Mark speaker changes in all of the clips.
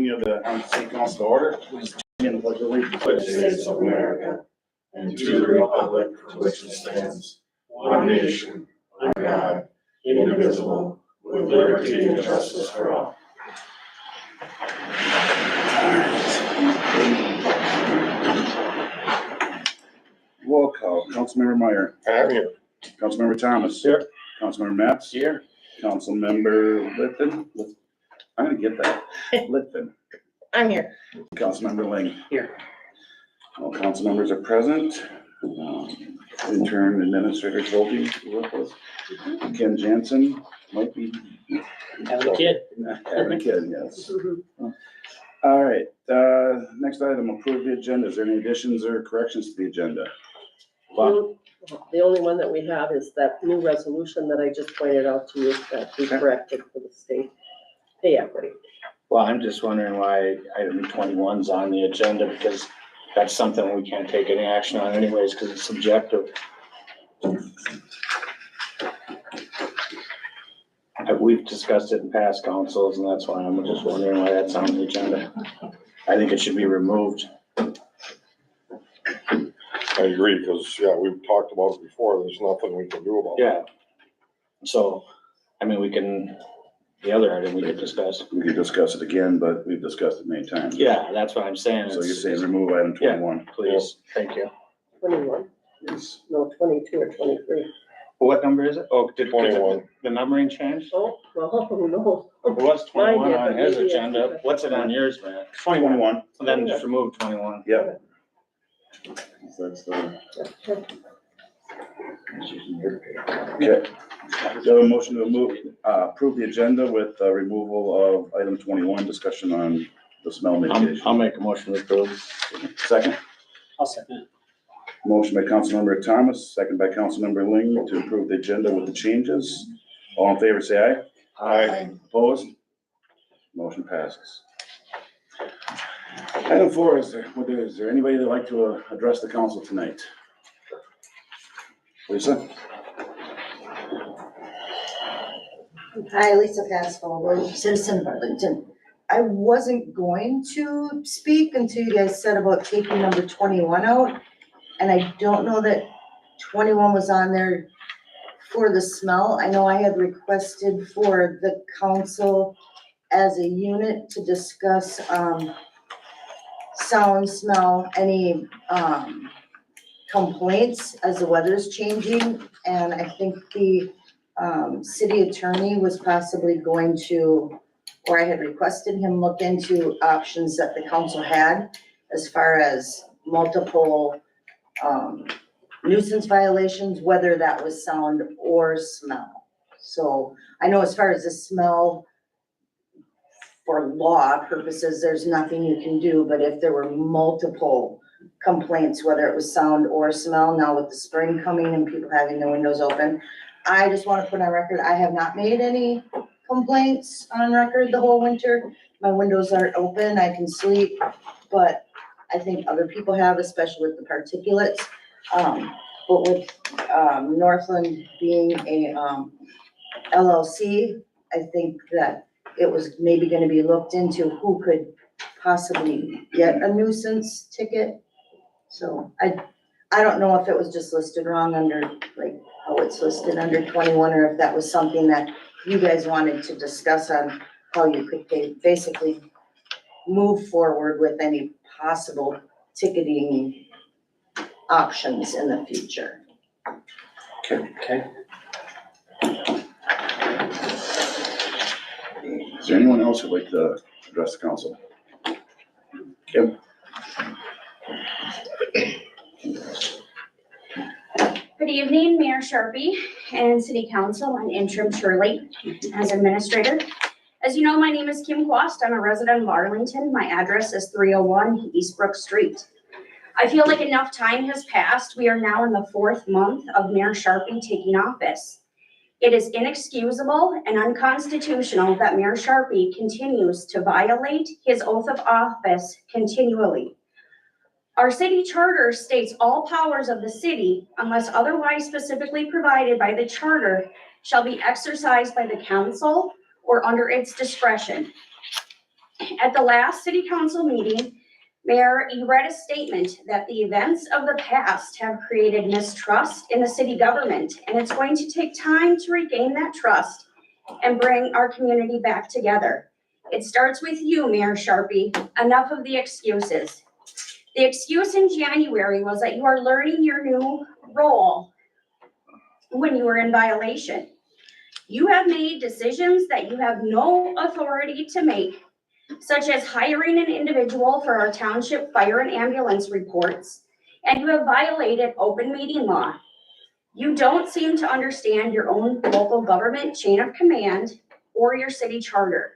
Speaker 1: meeting of the Arlington City Council to order. Please join me in the pledge of allegiance.
Speaker 2: To the United States of America, and to the republic for which it stands, one nation, under God, indivisible, with liberty and justice for all.
Speaker 1: Roll call. Councilmember Meyer.
Speaker 2: I'm here.
Speaker 1: Councilmember Thomas.
Speaker 2: Here.
Speaker 1: Councilmember Matz.
Speaker 2: Here.
Speaker 1: Councilmember Litton. I'm gonna get that. Litton.
Speaker 3: I'm here.
Speaker 1: Councilmember Ling.
Speaker 3: Here.
Speaker 1: All council members are present. Intern Administrator Colby is with us. Ken Jansen might be
Speaker 3: Having a kid.
Speaker 1: having a kid, yes. All right, next item, approve the agenda. Is there any additions or corrections to the agenda? Bob?
Speaker 3: The only one that we have is that new resolution that I just pointed out to you that we corrected for the state pay equity.
Speaker 4: Well, I'm just wondering why item 21's on the agenda, because that's something we can't take any action on anyways, because it's subjective. We've discussed it in past councils, and that's why I'm just wondering why that's on the agenda. I think it should be removed.
Speaker 2: I agree, because, yeah, we've talked about it before. There's nothing we can do about it.
Speaker 4: Yeah. So, I mean, we can, the other item we could discuss.
Speaker 1: We could discuss it again, but we've discussed it many times.
Speaker 4: Yeah, that's what I'm saying.
Speaker 1: So you're saying remove item 21?
Speaker 4: Please, thank you.
Speaker 3: 21,
Speaker 1: Yes.
Speaker 3: no, 22 or 23.
Speaker 4: What number is it? Oh, did
Speaker 2: 21.
Speaker 4: the numbering change?
Speaker 3: Oh, well, who knows?
Speaker 4: It was
Speaker 3: Mine
Speaker 4: 21
Speaker 3: did,
Speaker 4: on
Speaker 3: but
Speaker 4: his
Speaker 3: maybe it's
Speaker 4: agenda.
Speaker 3: different.
Speaker 4: What's it on yours, man?
Speaker 1: 21.
Speaker 4: Then just remove 21.
Speaker 1: Yep. So that's the, okay. So a motion to approve the agenda with removal of item 21, discussion on the smell mitigation.
Speaker 4: I'll make a motion to approve.
Speaker 1: Second?
Speaker 3: I'll second.
Speaker 1: Motion by Councilmember Thomas, second by Councilmember Ling to approve the agenda with the changes. All in favor, say aye.
Speaker 2: Aye.
Speaker 1: Opposed? Motion passes. Item 4, is there anybody that'd like to address the council tonight? Lisa?
Speaker 5: Hi, Lisa Pascal, citizen of Arlington. I wasn't going to speak until you guys said about taking number 21 out. And I don't know that 21 was on there for the smell. I know I had requested for the council as a unit to discuss, sound, smell, any, complaints as the weather's changing. And I think the, city attorney was possibly going to, or I had requested him look into options that the council had as far as multiple nuisance violations, whether that was sound or smell. So I know as far as the smell, for law purposes, there's nothing you can do, but if there were multiple complaints, whether it was sound or smell, now with the spring coming and people having their windows open, I just want to put on record, I have not made any complaints on record the whole winter. My windows aren't open, I can sleep, but I think other people have, especially with the particulates. But with Northland being a LLC, I think that it was maybe gonna be looked into who could possibly get a nuisance ticket. So I don't know if it was just listed wrong under, like, how it's listed under 21, or if that was something that you guys wanted to discuss on how you could basically move forward with any possible ticketing options in the future.
Speaker 4: Okay.
Speaker 1: Is there anyone else who'd like to address the council? Kim?
Speaker 6: Good evening, Mayor Sharpie and City Council. I'm interim Shirley as administrator. As you know, my name is Kim Quast. I'm a resident of Arlington. My address is 301 Eastbrook Street. I feel like enough time has passed. We are now in the 4th month of Mayor Sharpie taking office. It is inexcusable and unconstitutional that Mayor Sharpie continues to violate his oath of office continually. Our city charter states all powers of the city, unless otherwise specifically provided by the charter, shall be exercised by the council or under its discretion. At the last city council meeting, Mayor, you read a statement that the events of the past have created mistrust in the city government, and it's going to take time to regain that trust and bring our community back together. It starts with you, Mayor Sharpie. Enough of the excuses. The excuse in January was that you are learning your new role when you were in violation. You have made decisions that you have no authority to make, such as hiring an individual for our township fire and ambulance reports, and you have violated open meeting law. You don't seem to understand your own local government chain of command or your city charter.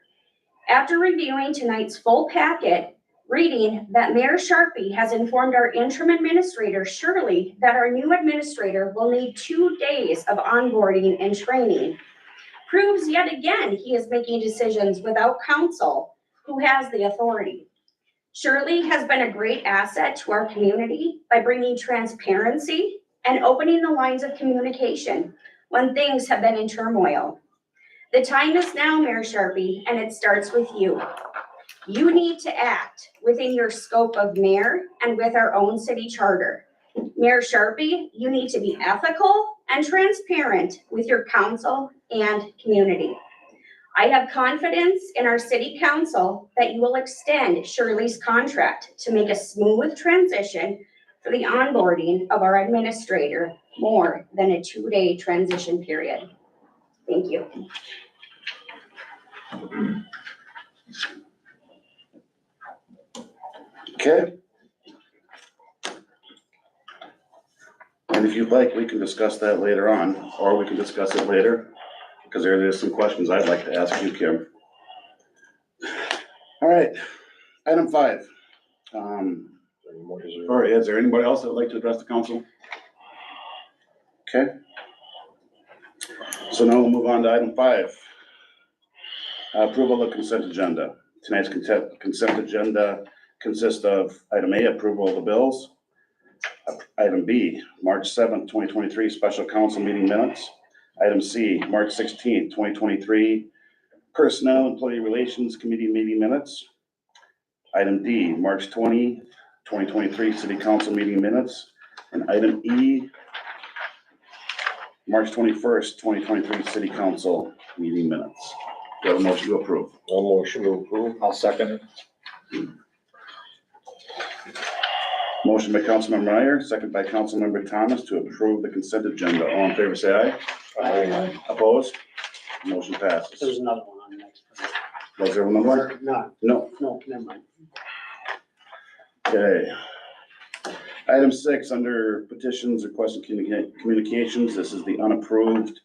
Speaker 6: After reviewing tonight's full packet, reading that Mayor Sharpie has informed our interim administrator, Shirley, that our new administrator will need 2 days of onboarding and training, proves yet again he is making decisions without counsel, who has the authority. Shirley has been a great asset to our community by bringing transparency and opening the lines of communication when things have been in turmoil. The time is now, Mayor Sharpie, and it starts with you. You need to act within your scope of mayor and with our own city charter. Mayor Sharpie, you need to be ethical and transparent with your council and community. I have confidence in our city council that you will extend Shirley's contract to make a smooth transition for the onboarding of our administrator, more than a 2-day transition period. Thank you.
Speaker 1: Okay. And if you'd like, we can discuss that later on, or we can discuss it later, because there's some questions I'd like to ask you, Kim. All right, item 5. Or is there anybody else that would like to address the council? Okay. So now we'll move on to item 5. Approval of consent agenda. Tonight's consent agenda consists of item A, approval of the bills. Item B, March 7th, 2023, special council meeting minutes. Item C, March 16th, 2023, personnel employee relations committee meeting minutes. Item D, March 20th, 2023, city council meeting minutes. And item E, March 21st, 2023, city council meeting minutes. Do you have a motion to approve?
Speaker 2: I'll motion to approve.
Speaker 4: I'll second it.
Speaker 1: Motion by Councilmember Meyer, second by Councilmember Thomas to approve the consent agenda. All in favor, say aye.
Speaker 2: Aye.
Speaker 1: Opposed? Motion passes.
Speaker 7: There's another one on the next.
Speaker 1: Was there one more?
Speaker 7: No,
Speaker 1: No.
Speaker 7: no, never mind.
Speaker 1: Okay. Item 6, under petitions, requests and communications, this is the unapproved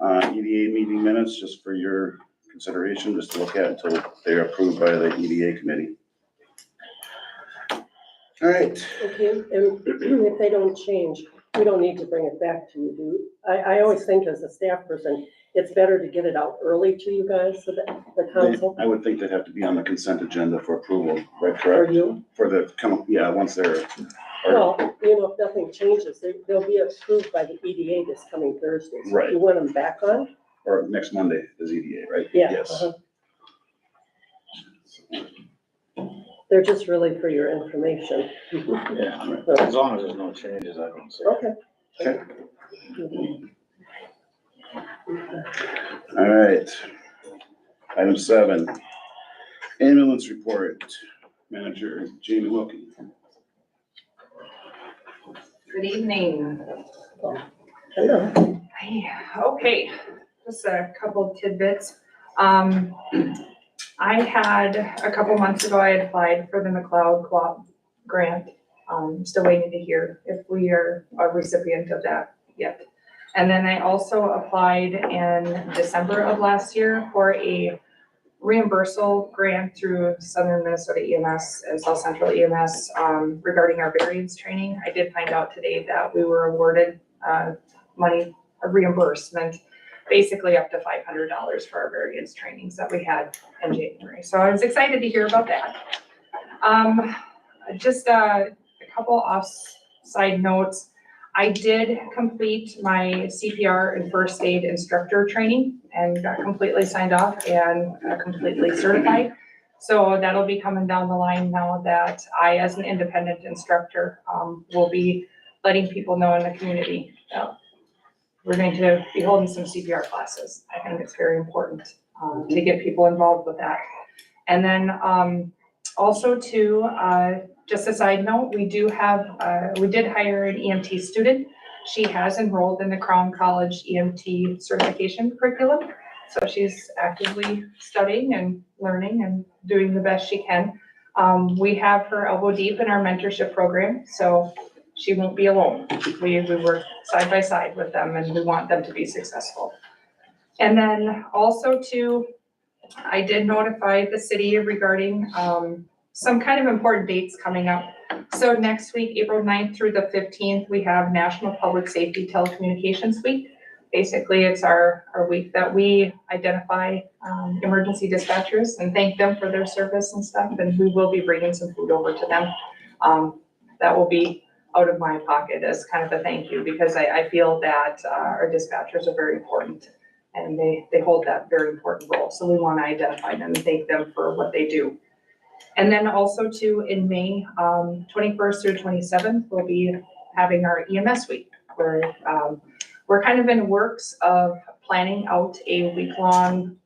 Speaker 1: EDA meeting minutes, just for your consideration, just to look at until they're approved by the EDA committee. All right.
Speaker 3: Okay, and if they don't change, we don't need to bring it back to you, do? I always think as a staff person, it's better to get it out early to you guys, so that the council,
Speaker 1: I would think they'd have to be on the consent agenda for approval, right,
Speaker 3: or
Speaker 1: correct?
Speaker 3: you.
Speaker 1: For the, yeah, once they're,
Speaker 3: Well, if nothing changes, they'll be approved by the EDA this coming Thursday. So
Speaker 1: Right.
Speaker 3: you want them back on?
Speaker 1: or next Monday is EDA, right?
Speaker 3: Yeah.
Speaker 1: Yes.
Speaker 3: uh-huh. They're just really for your information.
Speaker 4: Yeah,
Speaker 3: So,
Speaker 4: as long as there's no changes, I don't see.
Speaker 3: okay.
Speaker 1: Okay.
Speaker 3: Mhm.
Speaker 1: All right. Item 7, ambulance report. Manager Jamie Wilkie.
Speaker 8: Good evening.
Speaker 3: Hello.
Speaker 8: Okay, just a couple tidbits. I had, a couple months ago, I had applied for the McLeod Co-op grant. Still waiting to hear if we are a recipient of that yet. And then I also applied in December of last year for a reimbursal grant through Southern Minnesota EMS, South Central EMS, regarding our variance training. I did find out today that we were awarded money, a reimbursement, basically up to $500 for our variance trainings that we had in January. So I was excited to hear about that. Just a couple side notes. I did complete my CPR and first aid instructor training and got completely signed off and completely certified. So that'll be coming down the line now that I, as an independent instructor, will be letting people know in the community that we're going to be holding some CPR classes. I think it's very important to get people involved with that. And then also too, just a side note, we did hire an EMT student. She has enrolled in the Crown College EMT certification curriculum. So she's actively studying and learning and doing the best she can. We have her elbow deep in our mentorship program, so she won't be alone. We work side by side with them and we want them to be successful. And then also too, I did notify the city regarding some kind of important dates coming up. So next week, April 9th through the 15th, we have National Public Safety Telecommunications Week. Basically, it's our week that we identify emergency dispatchers and thank them for their service and stuff. And we will be bringing some food over to them. That will be out of my pocket as kind of a thank you, because I feel that our dispatchers are very important and they hold that very important role. So we want to identify them and thank them for what they do. And then also too, in May, 21st through 27th, we'll be having our EMS week, where we're kind of in works of planning out a week-long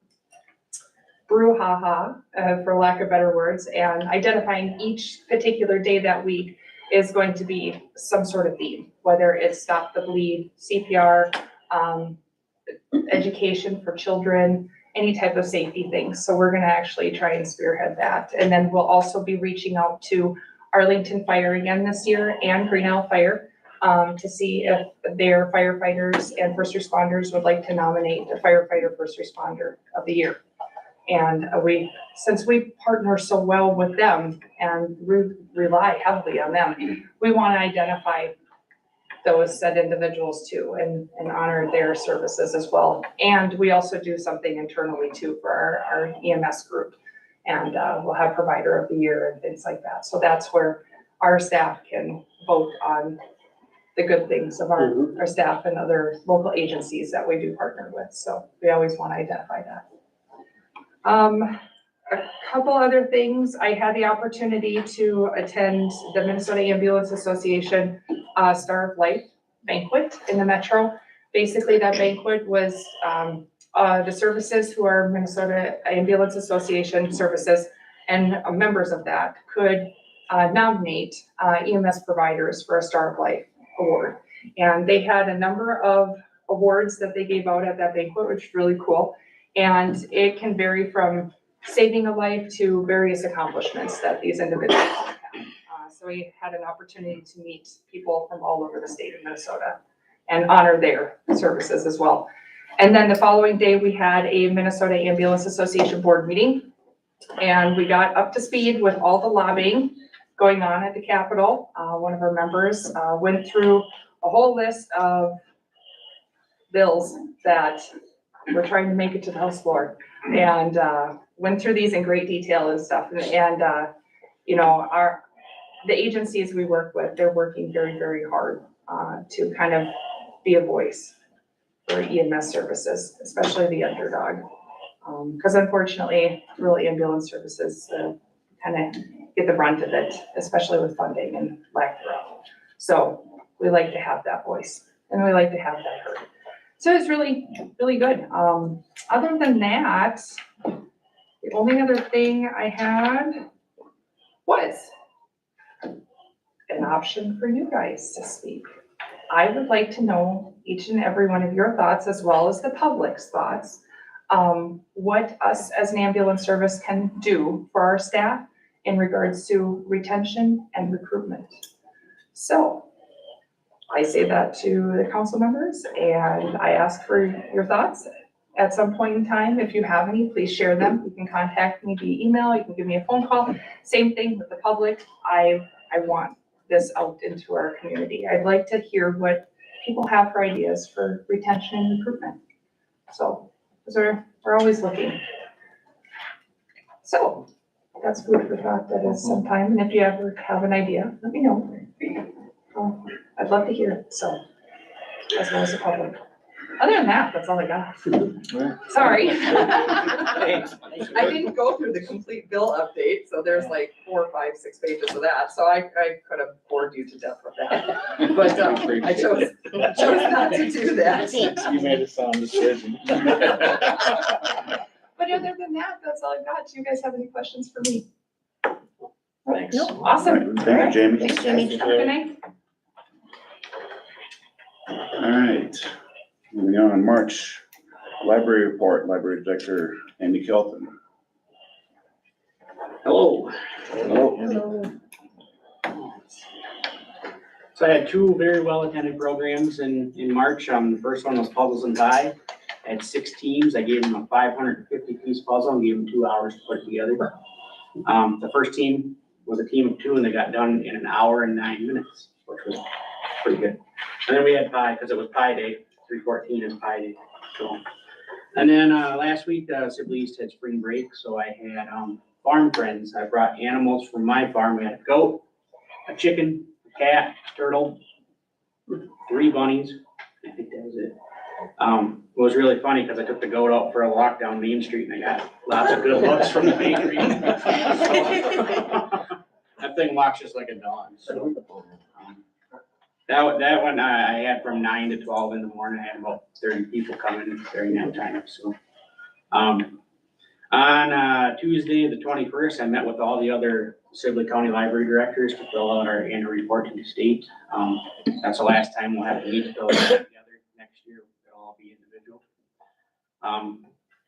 Speaker 8: brouhaha, for lack of better words, and identifying each particular day that week is going to be some sort of theme, whether it's Stop the Bleed, CPR, education for children, any type of safety things. So we're gonna actually try and spearhead that. And then we'll also be reaching out to Arlington Fire again this year and Green Isle Fire to see if their firefighters and first responders would like to nominate the firefighter first responder of the year. And since we partner so well with them and rely heavily on them, we want to identify those said individuals too and honor their services as well. And we also do something internally too for our EMS group. And we'll have provider of the year and things like that. So that's where our staff can vote on the good things of our staff and other local agencies that we do partner with. So we always want to identify that. A couple other things. I had the opportunity to attend the Minnesota Ambulance Association Star of Life banquet in the Metro. Basically, that banquet was the services who are Minnesota Ambulance Association services and members of that could nominate EMS providers for a Star of Life award. And they had a number of awards that they gave out at that banquet, which is really cool. And it can vary from saving a life to various accomplishments that these individuals have. So we had an opportunity to meet people from all over the state of Minnesota and honor their services as well. And then the following day, we had a Minnesota Ambulance Association board meeting. And we got up to speed with all the lobbying going on at the Capitol. One of our members went through a whole list of bills that we're trying to make it to the House floor and went through these in great detail and stuff. And you know, the agencies we work with, they're working very, very hard to kind of be a voice for EMS services, especially the underdog. Because unfortunately, rural ambulance services kind of get the brunt of it, especially with funding and lack thereof. So we like to have that voice and we like to have that heard. So it's really, really good. Other than that, the only other thing I had was an option for you guys to speak. I would like to know each and every one of your thoughts, as well as the public's thoughts, what us as an ambulance service can do for our staff in regards to retention and recruitment. So I say that to the council members and I ask for your thoughts. At some point in time, if you have any, please share them. You can contact me via email, you can give me a phone call. Same thing with the public. I want this out into our community. I'd like to hear what people have for ideas for retention and recruitment. So, because we're always looking. So, that's food for thought. That is some time. And if you ever have an idea, let me know. I'd love to hear it. So, as well as the public. Other than that, that's all I got. Sorry.
Speaker 4: Thanks.
Speaker 7: I didn't go through the complete bill update, so there's like 4, 5, 6 pages of that, so I could have bored you to death with that. But I chose not to do that.
Speaker 4: You made a sound decision.
Speaker 8: But other than that, that's all I've got. Do you guys have any questions for me?
Speaker 4: Thanks.
Speaker 8: Awesome.
Speaker 1: Thank you, Jamie.
Speaker 5: Thanks, Jamie.
Speaker 8: Good night.
Speaker 1: All right, moving on, March, library report, library director, Amy Kelton.
Speaker 9: Hello.
Speaker 1: Hello.
Speaker 9: So I had two very well-attended programs in March. The first one was Puzzles and Tie. I had 6 teams. I gave them a 550-piece puzzle and gave them 2 hours to put it together. The first team was a team of 2 and they got done in 1 hour and 9 minutes, which was pretty good. And then we had pie, because it was Pie Day, 3/14 is Pie Day. So, and then last week, Sibley East had spring break, so I had farm friends. I brought animals from my farm. We had a goat, a chicken, a cat, a turtle, 3 bunnies. I think that was it. It was really funny because I took the goat out for a walk down Main Street and I got lots of good looks from the bakery. That thing walks just like a dog. So, that one I had from 9 to 12 in the morning. I had about 30 people coming during that time. So, on Tuesday, the 21st, I met with all the other Sibley County Library directors to fill out our annual report to the state. That's the last time we'll have to meet to fill it out together. Next year, it'll all be individual.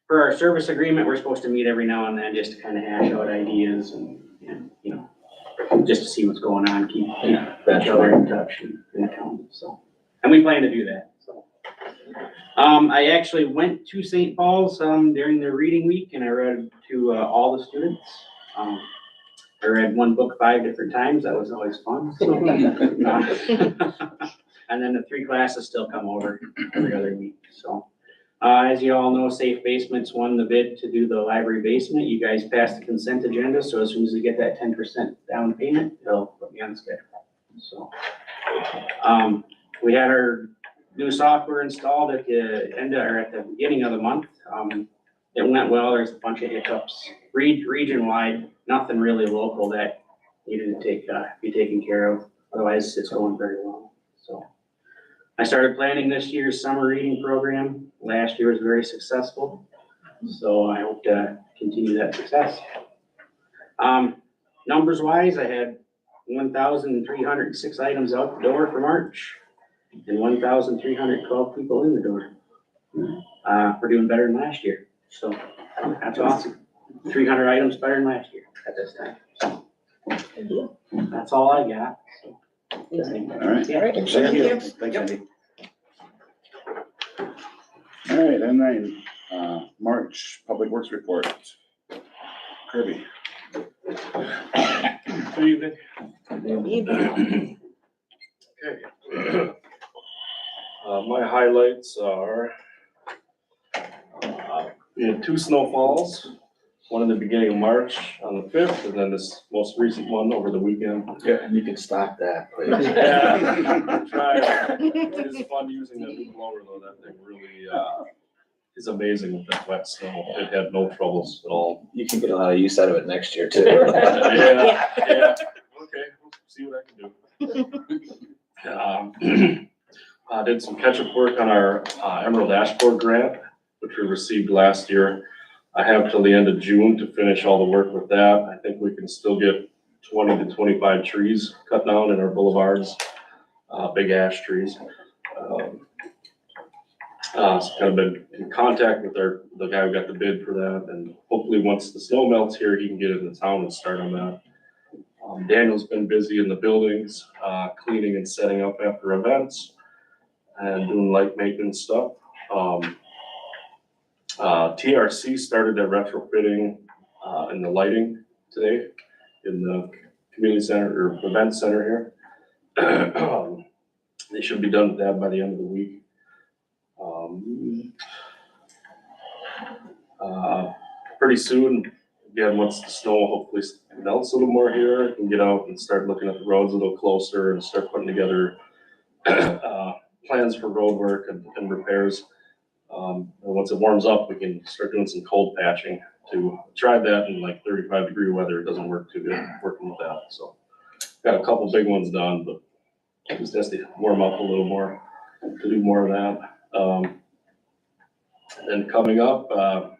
Speaker 9: For our service agreement, we're supposed to meet every now and then just to kind of hash out ideas and you know, just to see what's going on, keep each other in touch in the county. So, and we plan to do that. So, I actually went to St. Paul's during their reading week, and I read to all the students. I read one book 5 different times. That was always fun. So, and then the 3 classes still come over every other week. So, as you all know, Safe Basements won the bid to do the library basement. You guys passed the consent agenda, so as soon as we get that 10% down payment, they'll put me on the schedule. So, we had our new software installed at the end or at the beginning of the month. It went well. There's a bunch of hiccups, region-wide, nothing really local that needed to be taken care of. Otherwise, it's going very well. So, I started planning this year's summer reading program. Last year was very successful, so I hope to continue that success. Numbers wise, I had 1,306 items out the door for March and 1,312 people in the door. We're doing better than last year, so that's awesome. 300 items better than last year at this time. So, that's all I got. So,
Speaker 1: All right.
Speaker 9: yeah.
Speaker 1: Thank you. Thanks, Andy. All right, and then, March, Public Works Report. Kirby.
Speaker 2: Good evening. Okay. My highlights are, we had 2 snowfalls, one in the beginning of March on the 5th, and then this most recent one over the weekend.
Speaker 4: Yeah, and you can stop that, please.
Speaker 2: Yeah, tried. It is fun using the new blower though. That thing really is amazing with that wet snow. It had no troubles at all.
Speaker 10: You can get a lot of use out of it next year too.
Speaker 2: Yeah. Okay, we'll see what I can do. Did some catch-up work on our Emerald Dashboard grant, which we received last year. I have till the end of June to finish all the work with that. I think we can still get 20 to 25 trees cut down in our boulevards, big ash trees. So kind of been in contact with the guy who got the bid for that, and hopefully once the snow melts here, he can get into town and start on that. Daniel's been busy in the buildings, cleaning and setting up after events and doing light maintenance stuff. TRC started their retrofitting in the lighting today in the community center or event center here. They should be done with that by the end of the week. Pretty soon, again, once the snow hopefully melts a little more here, I can get out and start looking at the roads a little closer and start putting together plans for road work and repairs. And once it warms up, we can start doing some cold patching to try that in like 35-degree weather. It doesn't work too good working with that. So got a couple big ones done, but it just has to warm up a little more to do more of that. And coming up, I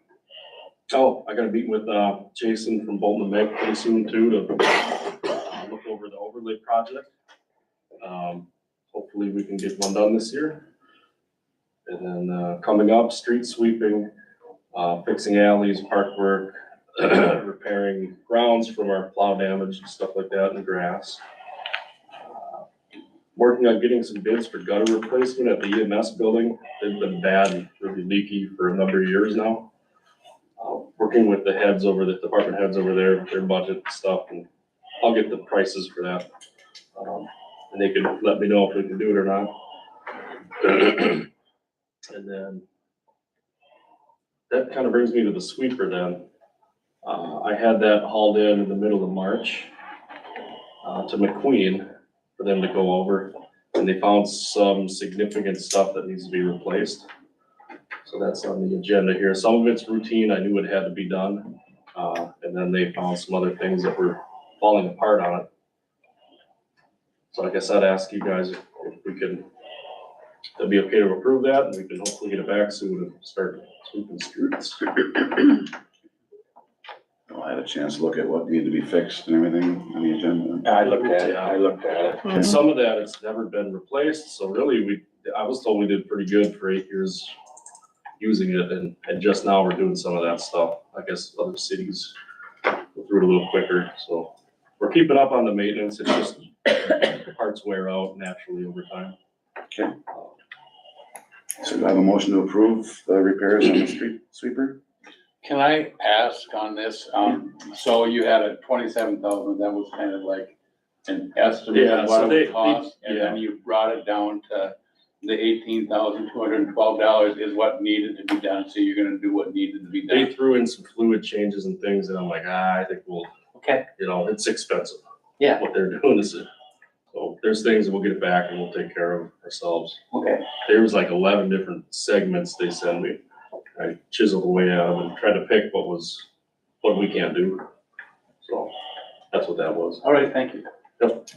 Speaker 2: got a meeting with Jason from Bolton and Meg pretty soon too to look over the overlay project. Hopefully we can get one done this year. And then coming up, street sweeping, fixing alleys, park work, repairing grounds from our plow damage and stuff like that, and grass. Working on getting some bids for gutter replacement at the EMS building. They've been bad and really leaky for a number of years now. Working with the heads over, the department heads over there, their budget and stuff, and I'll get the prices for that. And they can let me know if we can do it or not. And then that kind of brings me to the sweeper then. I had that hauled in the middle of March to McQueen for them to go over, and they found some significant stuff that needs to be replaced. So that's on the agenda here. Some of it's routine. I knew it had to be done. And then they found some other things that were falling apart on it. So I guess I'd ask you guys if we could, it'd be okay to approve that, and we can hopefully get it back soon and start sweeping streets.
Speaker 1: Well, I had a chance to look at what needed to be fixed and everything on the agenda.
Speaker 4: I looked at it.
Speaker 2: And some of that, it's never been replaced, so really I was told we did pretty good for 8 years using it, and just now we're doing some of that stuff. I guess other cities go through it a little quicker, so we're keeping up on the maintenance. It's just parts wear out naturally over time.
Speaker 1: Okay. So do I have a motion to approve the repairs on the street sweeper?
Speaker 11: Can I ask on this, so you had a 27,000, that was kind of like an estimate
Speaker 2: Yeah,
Speaker 11: of what
Speaker 2: so
Speaker 11: it would cost, and then you brought it down to the $18,212 is what needed to be done, so you're gonna do what needed to be
Speaker 2: They
Speaker 11: done.
Speaker 2: threw in some fluid changes and things, and I'm like, I think we'll,
Speaker 11: Okay.
Speaker 2: it's expensive.
Speaker 11: Yeah.
Speaker 2: What they're doing is, so there's things that we'll get it back and we'll take care of ourselves.
Speaker 11: Okay.
Speaker 2: There was like 11 different segments they sent me. I chiseled away out of them and tried to pick what we can't do. So that's what that was.
Speaker 11: All right, thank you.
Speaker 2: Yep.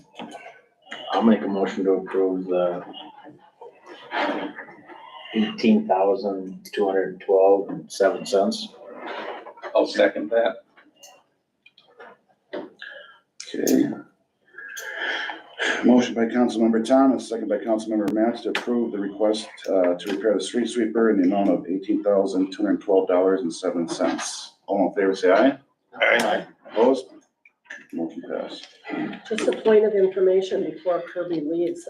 Speaker 4: I'll make a motion to approve the 18,212.07.
Speaker 11: I'll second that.
Speaker 1: Okay. Motion by Councilmember Thomas, second by Councilmember Matts to approve the request to repair the street sweeper in the amount of $18,212.07. All in favor, say aye.
Speaker 4: Aye.
Speaker 1: Opposed? Motion passed.
Speaker 3: Just a point of information before Kirby leaves.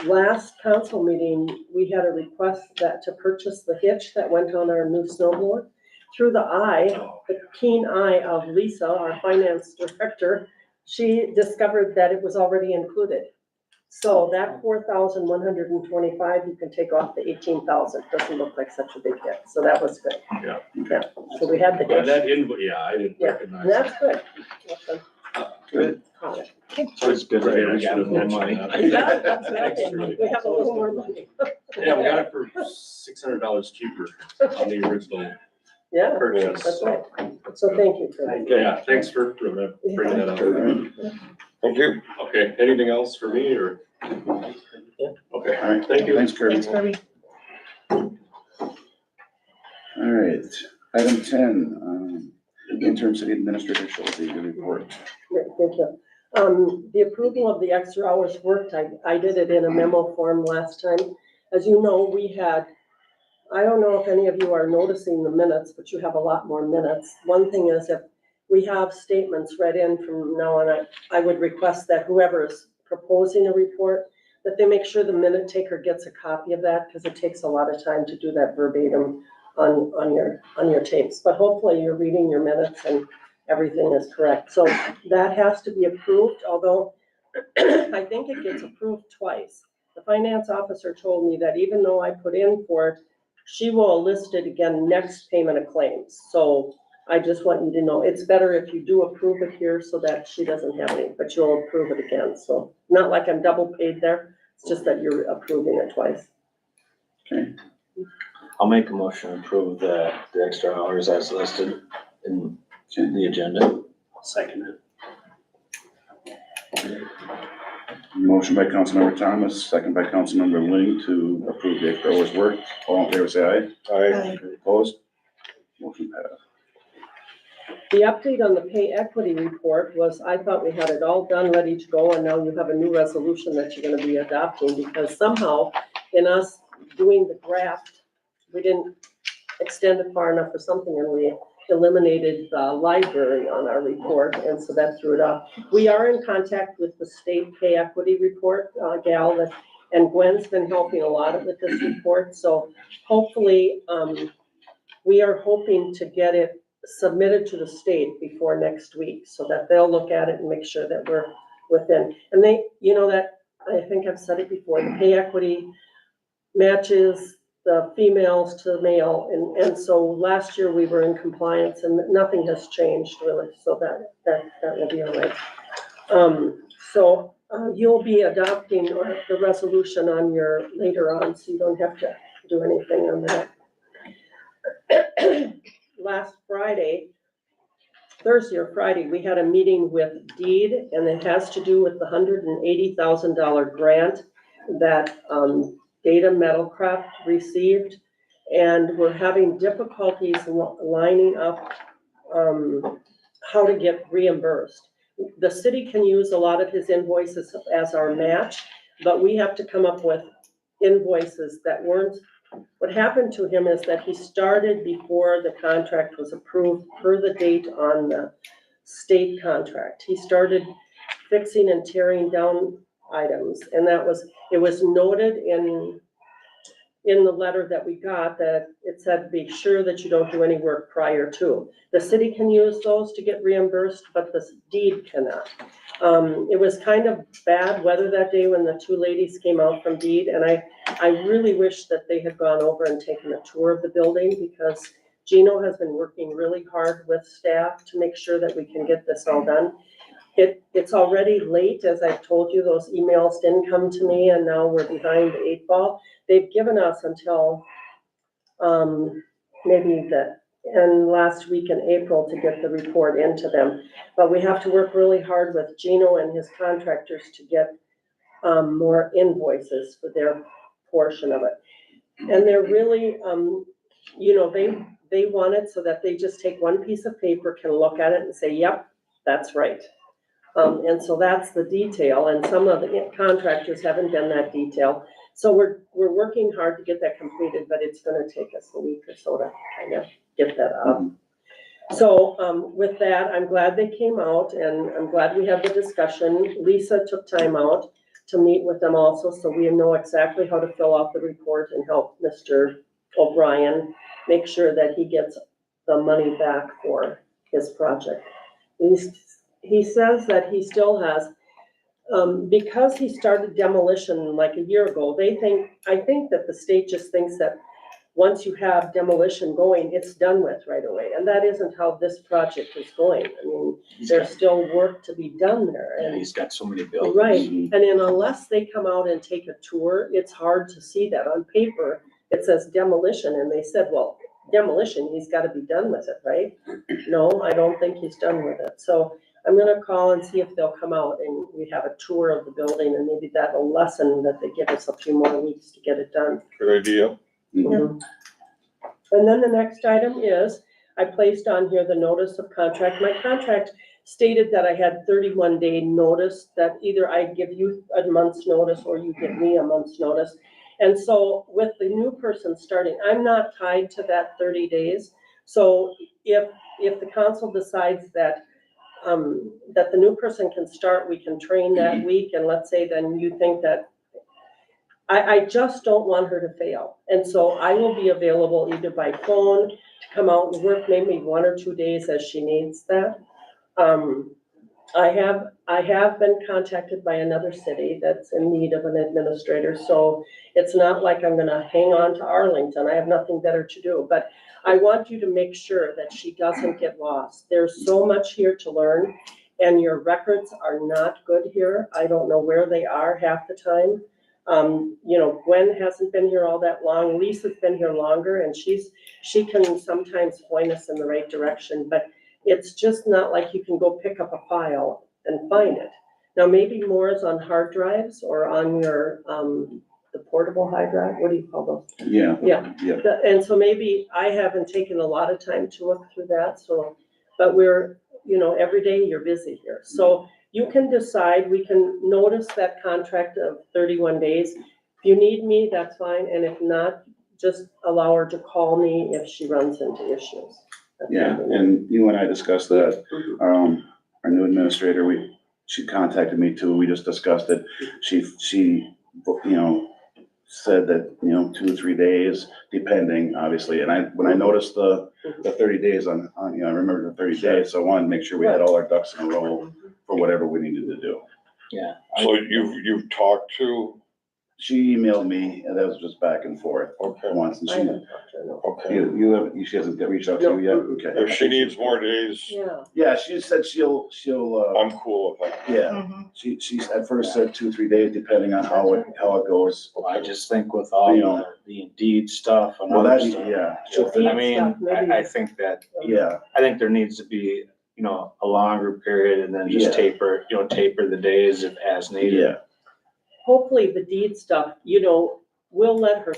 Speaker 3: Last council meeting, we had a request to purchase the hitch that went on our new snowblower. Through the keen eye of Lisa, our finance director, she discovered that it was already included. So that 4,125, you can take off the 18,000. Doesn't look like such a big hit. So that was good.
Speaker 2: Yeah.
Speaker 3: Yeah. So we had the
Speaker 2: Yeah,
Speaker 3: hitch.
Speaker 2: that invoice, I didn't
Speaker 3: Yeah,
Speaker 2: recognize
Speaker 3: that's
Speaker 2: that.
Speaker 3: good.
Speaker 1: Good.
Speaker 3: Got it.
Speaker 4: So it's good.
Speaker 2: Right,
Speaker 4: that
Speaker 2: we
Speaker 4: we
Speaker 2: should
Speaker 4: got
Speaker 2: have
Speaker 4: more
Speaker 2: mentioned
Speaker 4: money.
Speaker 2: that.
Speaker 3: Yeah, that's right.
Speaker 2: Extra.
Speaker 3: We have a little more money.
Speaker 2: Yeah, we got it for $600 cheaper on the original
Speaker 3: Yeah,
Speaker 2: purchase.
Speaker 3: that's right.
Speaker 2: That's
Speaker 3: So
Speaker 2: good.
Speaker 3: thank you for that.
Speaker 2: Yeah, thanks for bringing that up.
Speaker 4: Thank you.
Speaker 2: Okay, anything else for me or? Okay,
Speaker 1: All right.
Speaker 2: thank you.
Speaker 1: Thanks, Kirby.
Speaker 5: Thanks, Kirby.
Speaker 1: All right. Item 10, interim city administrator Schulte, your report.
Speaker 3: Great, thank you. The approval of the extra hours worked, I did it in a memo form last time. As you know, we had, I don't know if any of you are noticing the minutes, but you have a lot more minutes. One thing is if we have statements read in from now on, I would request that whoever is proposing a report, that they make sure the minute taker gets a copy of that, because it takes a lot of time to do that verbatim on your tapes. But hopefully you're reading your minutes and everything is correct. So that has to be approved, although I think it gets approved twice. The finance officer told me that even though I put in for it, she will list it again next payment of claims. So I just want you to know, it's better if you do approve it here so that she doesn't have any, but you'll approve it again. So not like I'm double paid there, it's just that you're approving it twice.
Speaker 1: Okay.
Speaker 10: I'll make a motion to approve the extra hours as listed in the agenda.
Speaker 9: Second.
Speaker 1: Motion by Councilmember Thomas, second by Councilmember Ling to approve the extra hours worked. All in favor, say aye.
Speaker 5: Aye.
Speaker 1: Opposed? Motion passed.
Speaker 3: The update on the pay equity report was, I thought we had it all done, ready to go, and now you have a new resolution that you're gonna be adopting, because somehow in us doing the draft, we didn't extend it far enough or something, and we eliminated the library on our report, and so that threw it off. We are in contact with the state pay equity report, gal, and Gwen's been helping a lot with this report, so hopefully, we are hoping to get it submitted to the state before next week, so that they'll look at it and make sure that we're within. And they, you know, that, I think I've said it before, the pay equity matches the females to male, and so last year we were in compliance, and nothing has changed really, so that will be all right. So you'll be adopting the resolution on your, later on, so you don't have to do anything on that. Last Friday, Thursday or Friday, we had a meeting with Deed, and it has to do with the $180,000 grant that Data Metalcraft received, and we're having difficulties lining up how to get reimbursed. The city can use a lot of his invoices as our match, but we have to come up with invoices that weren't. What happened to him is that he started before the contract was approved per the date on the state contract. He started fixing and tearing down items, and it was noted in the letter that we got that it said, be sure that you don't do any work prior to. The city can use those to get reimbursed, but the Deed cannot. It was kind of bad weather that day when the two ladies came out from Deed, and I really wish that they had gone over and taken a tour of the building, because Gino has been working really hard with staff to make sure that we can get this all done. It's already late, as I've told you, those emails didn't come to me, and now we're behind the 8 ball. They've given us until maybe last week in April to get the report into them. But we have to work really hard with Gino and his contractors to get more invoices for their portion of it. And they're really, you know, they want it so that they just take one piece of paper, can look at it and say, yep, that's right. And so that's the detail, and some of the contractors haven't done that detail. So we're working hard to get that completed, but it's gonna take us a week or so to kind of get that up. So with that, I'm glad they came out, and I'm glad we had the discussion. Lisa took time out to meet with them also, so we know exactly how to fill out the report and help Mr. O'Brien make sure that he gets the money back for his project. He says that he still has, because he started demolition like a year ago, I think that the state just thinks that once you have demolition going, it's done with right away. And that isn't how this project is going. I mean, there's still work to be done there.
Speaker 4: And
Speaker 3: And
Speaker 4: he's got so many buildings.
Speaker 3: right, and then unless they come out and take a tour, it's hard to see that. On paper, it says demolition, and they said, well, demolition, he's gotta be done with it, right? No, I don't think he's done with it. So I'm gonna call and see if they'll come out and we have a tour of the building, and maybe that'll lessen that they give us a few more weeks to get it done.
Speaker 11: Good idea.
Speaker 3: Mhm. And then the next item is, I placed on here the notice of contract. My contract stated that I had 31-day notice, that either I give you a month's notice or you give me a month's notice. And so with the new person starting, I'm not tied to that 30 days. So if the council decides that that the new person can start, we can train that week, and let's say then you think that I just don't want her to fail. And so I will be available either by phone to come out and work maybe 1 or 2 days as she needs that. I have been contacted by another city that's in need of an administrator, so it's not like I'm gonna hang on to Arlington. I have nothing better to do, but I want you to make sure that she doesn't get lost. There's so much here to learn, and your records are not good here. I don't know where they are half the time. You know, Gwen hasn't been here all that long, Lisa's been here longer, and she can sometimes point us in the right direction, but it's just not like you can go pick up a file and find it. Now, maybe more is on hard drives or on your, the portable hard drive, what do you call those?
Speaker 1: Yeah.
Speaker 3: Yeah.
Speaker 1: Yeah.
Speaker 3: And so maybe I haven't taken a lot of time to look through that, so, but we're, you know, every day you're busy here. So you can decide, we can notice that contract of 31 days. If you need me, that's fine, and if not, just allow her to call me if she runs into issues. That's
Speaker 1: Yeah,
Speaker 3: something.
Speaker 1: and you and I discussed that. Our new administrator, she contacted me too. We just discussed it. She, you know, said that, you know, 2 or 3 days, depending, obviously. And when I noticed the 30 days on, you know, I remember the 30 days, so I wanted to make sure we had all our ducks in a row for whatever we needed to do.
Speaker 4: Yeah.
Speaker 12: So you've talked to,
Speaker 1: She emailed me, and that was just back and forth
Speaker 12: okay,
Speaker 1: once, and
Speaker 3: I haven't talked to her, no.
Speaker 12: okay.
Speaker 1: she hasn't reached out to you yet? Okay.
Speaker 12: If she needs more days,
Speaker 3: Yeah,
Speaker 1: Yeah, she said she'll,
Speaker 12: I'm cool with that.
Speaker 1: yeah,
Speaker 5: Mhm.
Speaker 1: she at first said 2 or 3 days, depending on how it goes.
Speaker 4: Well, I just think with all the Indeed stuff and
Speaker 1: Well,
Speaker 4: other
Speaker 1: that's,
Speaker 4: stuff.
Speaker 1: yeah,
Speaker 4: I mean, I think that,
Speaker 1: yeah,
Speaker 4: I think there needs to be, you know, a longer period and then just
Speaker 1: Yeah.
Speaker 4: taper the days if as needed.
Speaker 1: yeah,
Speaker 3: hopefully the deed stuff, you know, we'll let her,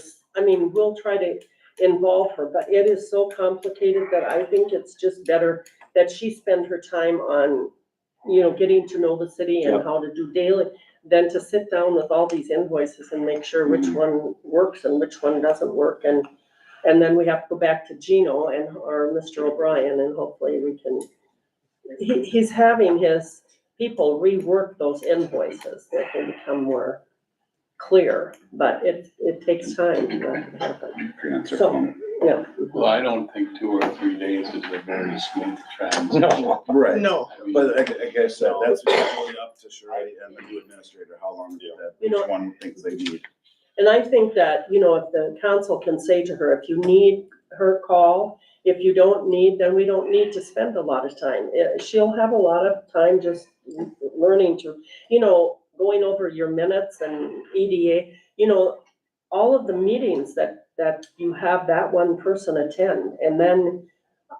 Speaker 3: we'll try to involve her, but it is so complicated that I think it's just better that she spend her time on, you know, getting to know the city and
Speaker 4: Yep.
Speaker 3: how to do daily, than to sit down with all these invoices and make sure which one works and which one doesn't work. And then we have to go back to Gino or Mr. O'Brien, and hopefully we can, he's having his people rework those invoices that they become more clear, but it takes time for that to happen.
Speaker 1: answer
Speaker 3: So,
Speaker 1: phone.
Speaker 3: yeah.
Speaker 11: Well, I don't think 2 or 3 days is a very smooth transition.
Speaker 4: No.
Speaker 1: Right.
Speaker 5: No.
Speaker 1: But like I said, that's really up to Shirley and the new administrator, how long that
Speaker 3: You know-
Speaker 1: each one thinks they need.
Speaker 3: And I think that, you know, if the council can say to her, if you need her, call. If you don't need, then we don't need to spend a lot of time. She'll have a lot of time just learning to, you know, going over your minutes and EDA, you know, all of the meetings that you have that one person attend. And then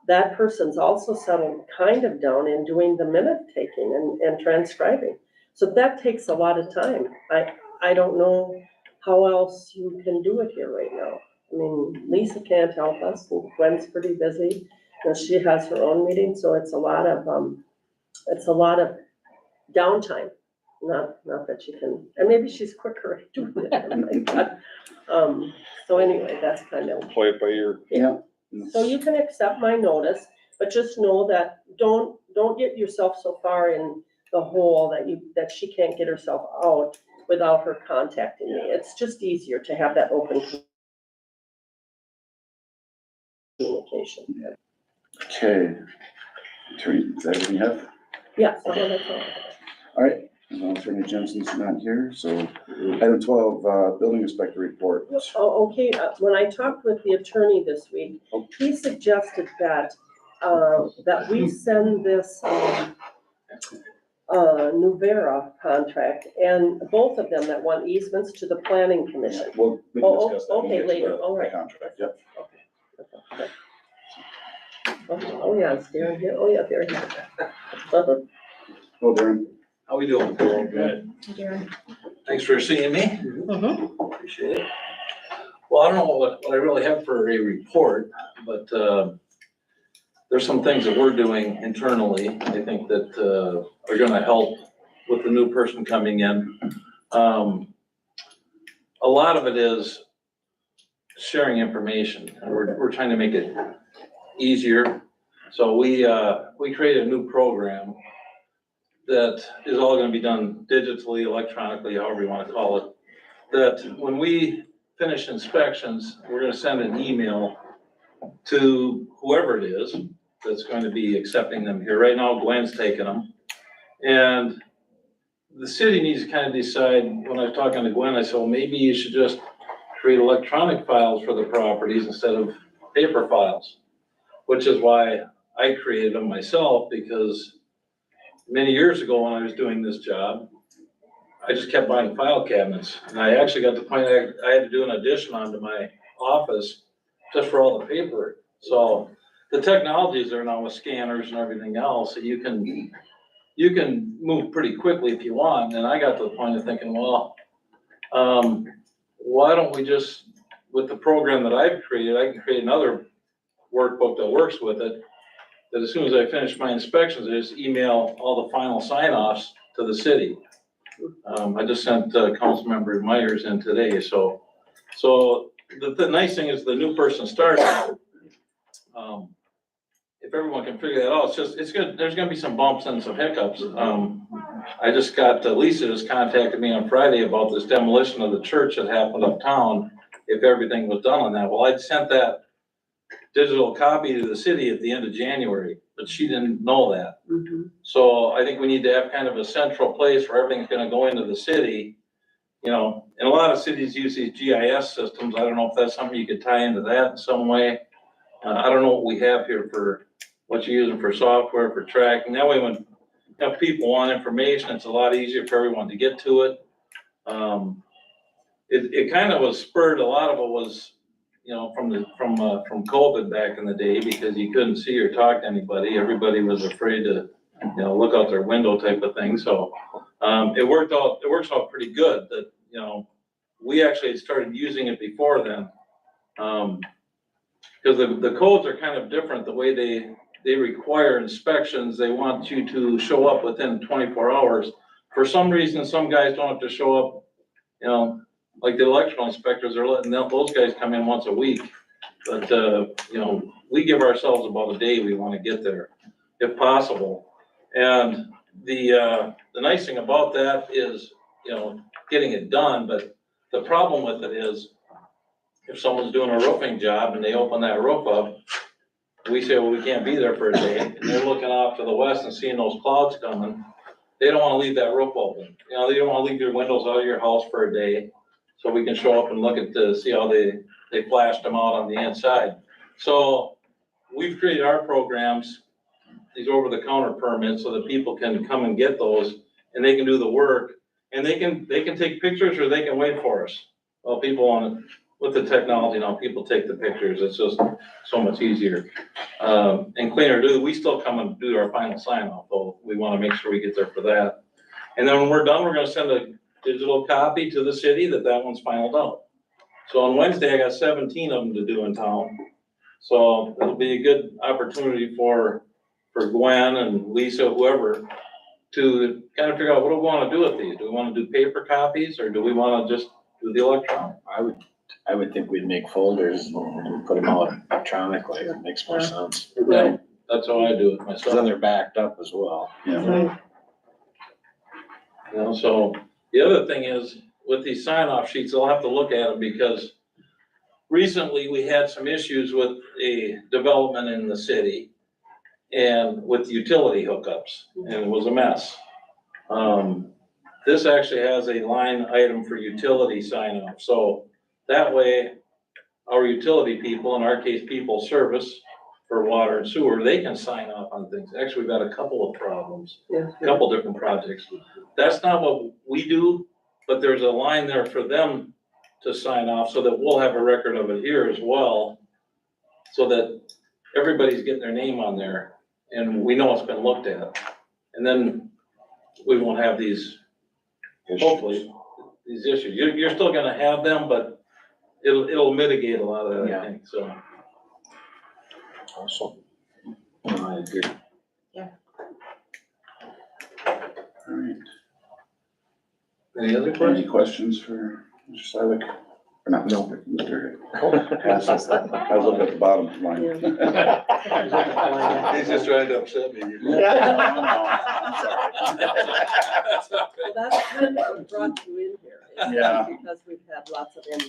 Speaker 3: that person's also settled kind of down in doing the minute taking and transcribing. So that takes a lot of time. I don't know how else you can do it here right now. I mean, Lisa can't help us, and Gwen's pretty busy, and she has her own meeting, so it's a lot of downtime. Not that she can, and maybe she's quicker at doing it, but, so anyway, that's kind of.
Speaker 12: Play it by ear.
Speaker 3: Yeah. So you can accept my notice, but just know that don't get yourself so far in the hole that she can't get herself out without her contacting me. It's just easier to have that open communication.
Speaker 1: Okay. Attorney, is that everything you have?
Speaker 3: Yeah, so that's all.
Speaker 1: All right, Attorney Jensen's not here, so item 12, building inspector report.
Speaker 3: Oh, okay, when I talked with the attorney this week, he suggested that we send this, Nuvera contract, and both of them that want easements to the planning commission.
Speaker 1: Well, we can discuss that when we
Speaker 3: Okay,
Speaker 1: get to
Speaker 3: later,
Speaker 1: the
Speaker 3: all right.
Speaker 1: contract, yep.
Speaker 3: Okay. Oh, yeah, it's there, here. Oh, yeah, there.
Speaker 1: Well, Darren,
Speaker 13: How we doing?
Speaker 4: Good.
Speaker 13: Thanks for seeing me.
Speaker 5: Mhm.
Speaker 13: Appreciate it. Well, I don't know what I really have for a report, but there's some things that we're doing internally, I think that are gonna help with the new person coming in. A lot of it is sharing information. We're trying to make it easier. So we created a new program that is all gonna be done digitally, electronically, however you wanna call it. That when we finish inspections, we're gonna send an email to whoever it is that's going to be accepting them here. Right now, Gwen's taking them. And the city needs to kind of decide, when I was talking to Gwen, I said, well, maybe you should just create electronic files for the properties instead of paper files, which is why I created them myself, because many years ago when I was doing this job, I just kept buying file cabinets. And I actually got to the point I had to do an addition onto my office just for all the paper. So the technologies are now with scanners and everything else, so you can move pretty quickly if you want. And I got to the point of thinking, well, why don't we just, with the program that I've created, I can create another workbook that works with it, that as soon as I finish my inspections, I just email all the final sign-offs to the city. I just sent Councilmember Myers in today, so the nice thing is the new person starting, if everyone can figure that out, it's good, there's gonna be some bumps and some hiccups. I just got, Lisa just contacted me on Friday about this demolition of the church that happened uptown, if everything was done on that. Well, I'd sent that digital copy to the city at the end of January, but she didn't know that. So I think we need to have kind of a central place where everything's gonna go into the city. You know, and a lot of cities use these GIS systems. I don't know if that's something you could tie into that in some way. I don't know what we have here for, what you're using for software, for tracking. That way when if people want information, it's a lot easier for everyone to get to it. It kind of was spurred, a lot of it was, you know, from COVID back in the day, because you couldn't see or talk to anybody. Everybody was afraid to, you know, look out their window type of thing. So it works out pretty good that, you know, we actually started using it before then. Because the codes are kind of different, the way they require inspections. They want you to show up within 24 hours. For some reason, some guys don't have to show up, you know, like the electrical inspectors are letting those guys come in once a week. But, you know, we give ourselves about a day we want to get there, if possible. And the nice thing about that is, you know, getting it done, but the problem with it is, if someone's doing a roofing job and they open that roof up, we say, well, we can't be there for a day, and they're looking off to the west and seeing those clouds coming. They don't wanna leave that roof open. You know, they don't wanna leave your windows out of your house for a day, so we can show up and look at see how they flashed them out on the inside. So we've created our programs, these over-the-counter permits, so that people can come and get those, and they can do the work, and they can take pictures or they can wait for us. Well, people want it. With the technology now, people take the pictures, it's just so much easier. And cleaner to do, we still come and do our final sign off, though, we wanna make sure we get there for that. And then when we're done, we're gonna send a digital copy to the city that one's finalized out. So on Wednesday, I got 17 of them to do in town. So it'll be a good opportunity for Gwen and Lisa, whoever, to kind of figure out what do we wanna do with these? Do we wanna do paper copies, or do we wanna just do the electronic?
Speaker 4: I would think we'd make folders and put them out electronically. It makes more sense.
Speaker 13: Yeah, that's how I do it
Speaker 4: Cause
Speaker 13: myself.
Speaker 4: then they're backed up as well.
Speaker 1: Yeah.
Speaker 13: You know, so the other thing is, with these sign-off sheets, they'll have to look at them, because recently we had some issues with a development in the city and with utility hookups, and it was a mess. This actually has a line item for utility sign-off, so that way our utility people, in our case, people service for water and sewer, they can sign off on things. Actually, we've got a couple of problems, a couple different projects. That's not what we do, but there's a line there for them to sign off, so that we'll have a record of it here as well, so that everybody's getting their name on there and we know it's been looked at. And then we won't have these, hopefully, these issues. You're still gonna have them, but it'll mitigate a lot of that, I think, so.
Speaker 4: Awesome. I agree.
Speaker 1: All right.
Speaker 13: Any other
Speaker 1: Any
Speaker 13: questions?
Speaker 1: questions for Mr. Silic? Or not, no, Mr. Hassel. I was looking at the bottom line.
Speaker 13: He's just trying to upset me.
Speaker 3: Well, that's kind of what brought you in here. is
Speaker 1: Yeah.
Speaker 3: Because we've had lots of them.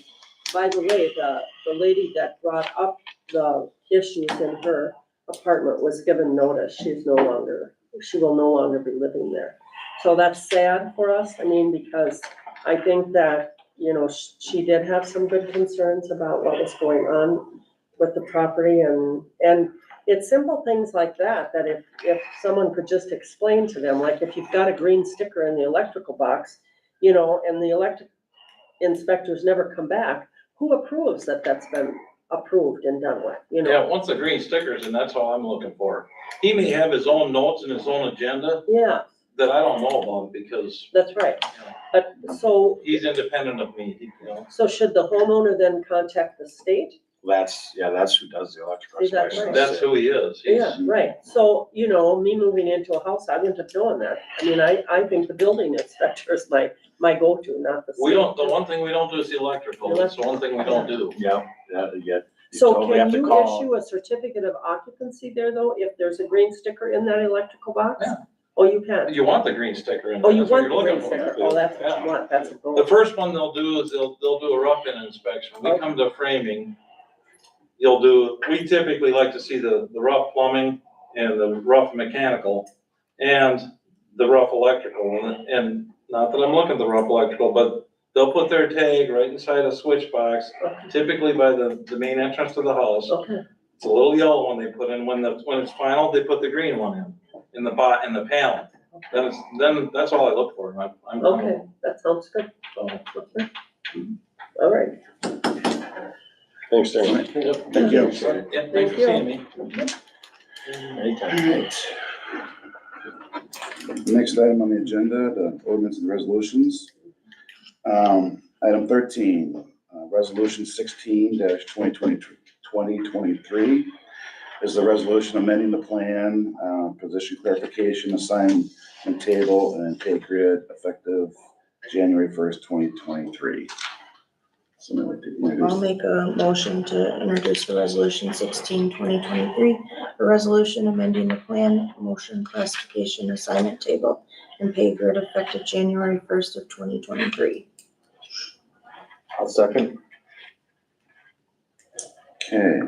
Speaker 3: By the way, the lady that brought up the issues in her apartment was given notice. She will no longer be living there. So that's sad for us. I mean, because I think that, you know, she did have some good concerns about what was going on with the property, and it's simple things like that, that if someone could just explain to them, like if you've got a green sticker in the electrical box, you know, and the electric inspectors never come back, who approves that that's been approved and done with, you
Speaker 13: Yeah,
Speaker 3: know?
Speaker 13: once the green stickers, and that's all I'm looking for. He may have his own notes and his own agenda
Speaker 3: Yeah,
Speaker 13: that I don't know about because
Speaker 3: that's right. But, so,
Speaker 13: he's independent of me, you know.
Speaker 3: so should the homeowner then contact the state?
Speaker 4: That's who does the electrical
Speaker 3: Is that
Speaker 4: inspection.
Speaker 3: right?
Speaker 13: That's who he is. He's-
Speaker 3: Yeah, right. So, you know, me moving into a house, I wouldn't have known that. I mean, I think the building inspector is my go-to, not the state.
Speaker 13: We don't, the one thing we don't do is the electrical. That's the one thing we don't do.
Speaker 4: Yeah, you
Speaker 3: So
Speaker 4: totally
Speaker 3: can
Speaker 4: have to
Speaker 3: you
Speaker 4: call.
Speaker 3: issue a certificate of occupancy there though, if there's a green sticker in that electrical box?
Speaker 13: Yeah.
Speaker 3: Oh, you can?
Speaker 13: You want the green sticker in
Speaker 3: Oh,
Speaker 13: there.
Speaker 3: you
Speaker 13: That's what
Speaker 3: want
Speaker 13: you're
Speaker 3: the green
Speaker 13: looking for.
Speaker 3: sticker? Oh, that's what
Speaker 13: Yeah.
Speaker 3: you want, that's a goal.
Speaker 13: The first one they'll do is they'll do a rough-in inspection. We come to framing. We typically like to see the rough plumbing and the rough mechanical and the rough electrical. And not that I'm looking at the rough electrical, but they'll put their tag right inside a switch box, typically by the main entrance to the house.
Speaker 3: Okay,
Speaker 13: It's a little yellow one they put in. When it's final, they put the green one in the panel. Then that's all I look for. I'm
Speaker 3: okay, that sounds good.
Speaker 13: So,
Speaker 3: All right.
Speaker 12: Thanks, Darren.
Speaker 1: Thank you.
Speaker 13: yeah, thanks for seeing me.
Speaker 1: Alright. Next item on the agenda, the ordinance and resolutions. Item 13, resolution 16-2023 is the resolution amending the plan, position clarification, assignment table, and pay grid effective January 1st, 2023. Somebody like to
Speaker 14: I'll
Speaker 1: introduce?
Speaker 14: make a motion to introduce the resolution 16-2023, a resolution amending the plan, motion classification assignment table, and pay grid effective January 1st of 2023.
Speaker 10: I'll second.
Speaker 1: Okay.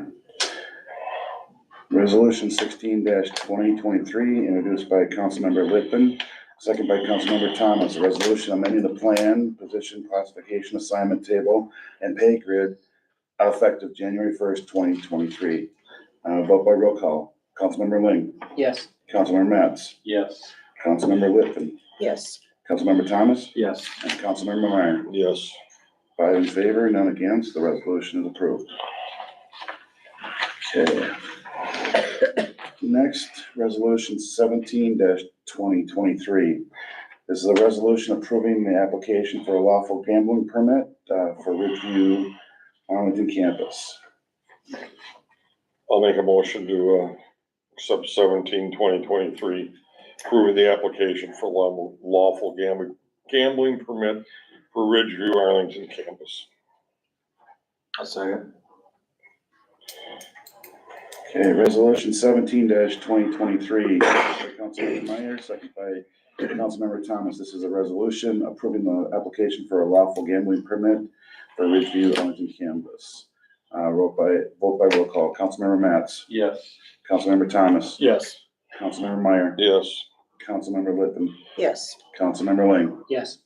Speaker 1: Resolution 16-2023, introduced by Councilmember Lippin, second by Councilmember Thomas. A resolution amending the plan, position classification assignment table, and pay grid effective January 1st, 2023. Vote by roll call. Councilmember Ling.
Speaker 9: Yes.
Speaker 1: Councilmember Matts.
Speaker 10: Yes.
Speaker 1: Councilmember Lippin.
Speaker 14: Yes.
Speaker 1: Councilmember Thomas.
Speaker 10: Yes.
Speaker 1: And Councilmember Meyer.
Speaker 12: Yes.
Speaker 1: 5 in favor, none against. The resolution is approved. Okay. Next, resolution 17-2023. This is a resolution approving the application for a lawful gambling permit for Ridgeview Arlington campus.
Speaker 12: I'll make a motion to, accept 17-2023, approving the application for lawful gambling permit for Ridgeview Arlington campus.
Speaker 10: I'll second.
Speaker 1: Okay, resolution 17-2023, by Councilmember Meyer, second by Councilmember Thomas. This is a resolution approving the application for a lawful gambling permit for Ridgeview Arlington campus. Vote by roll call. Councilmember Matts.
Speaker 10: Yes.
Speaker 1: Councilmember Thomas.
Speaker 4: Yes.
Speaker 1: Councilmember Meyer.
Speaker 12: Yes.
Speaker 1: Councilmember Lippin.
Speaker 14: Yes.
Speaker 1: Councilmember Ling.
Speaker 9: Yes.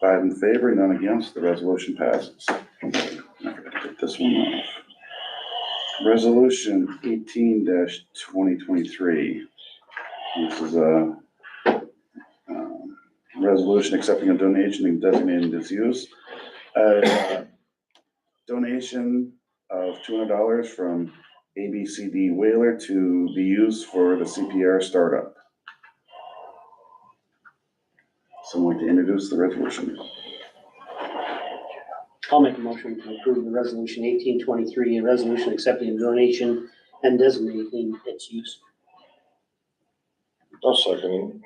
Speaker 1: 5 in favor, none against. The resolution passes. I forgot to put this one off. Resolution 18-2023. This is a resolution accepting a donation and designating its use. Donation of $200 from ABCD Whaler to be used for the CPR startup. Someone like to introduce the resolution?
Speaker 9: I'll make a motion to approve the resolution 1823, a resolution accepting a donation and designating its use.
Speaker 12: I'll second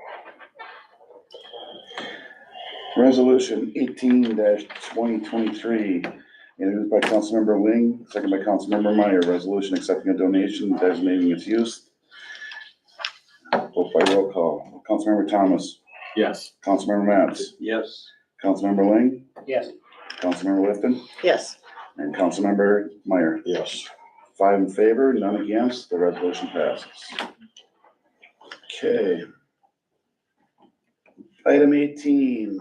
Speaker 1: Resolution 18-2023, introduced by Councilmember Ling, second by Councilmember Meyer. Resolution accepting a donation and designating its use. Vote by roll call. Councilmember Thomas.
Speaker 10: Yes.
Speaker 1: Councilmember Matts.
Speaker 10: Yes.
Speaker 1: Councilmember Ling.
Speaker 9: Yes.
Speaker 1: Councilmember Lifton.
Speaker 14: Yes.
Speaker 1: And Councilmember Meyer.
Speaker 12: it. Yes.
Speaker 1: 5 in favor, none against. The resolution passes. Okay. Item 18,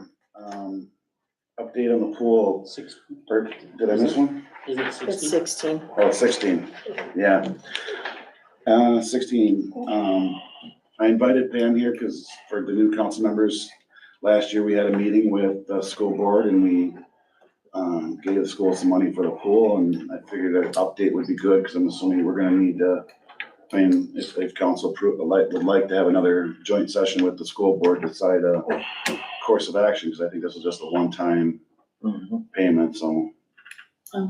Speaker 1: update on the pool. Or did I miss one?
Speaker 9: Is it
Speaker 14: It's
Speaker 9: 16?
Speaker 14: 16.
Speaker 1: Oh, 16, yeah. 16, I invited Pam here because for the new council members, last year we had a meeting with the school board and we gave the school some money for the pool, and I figured an update would be good, because I'm assuming we're gonna need to, I mean, if council would like to have another joint session with the school board, decide a course of action, because I think this is just a one-time payment, so.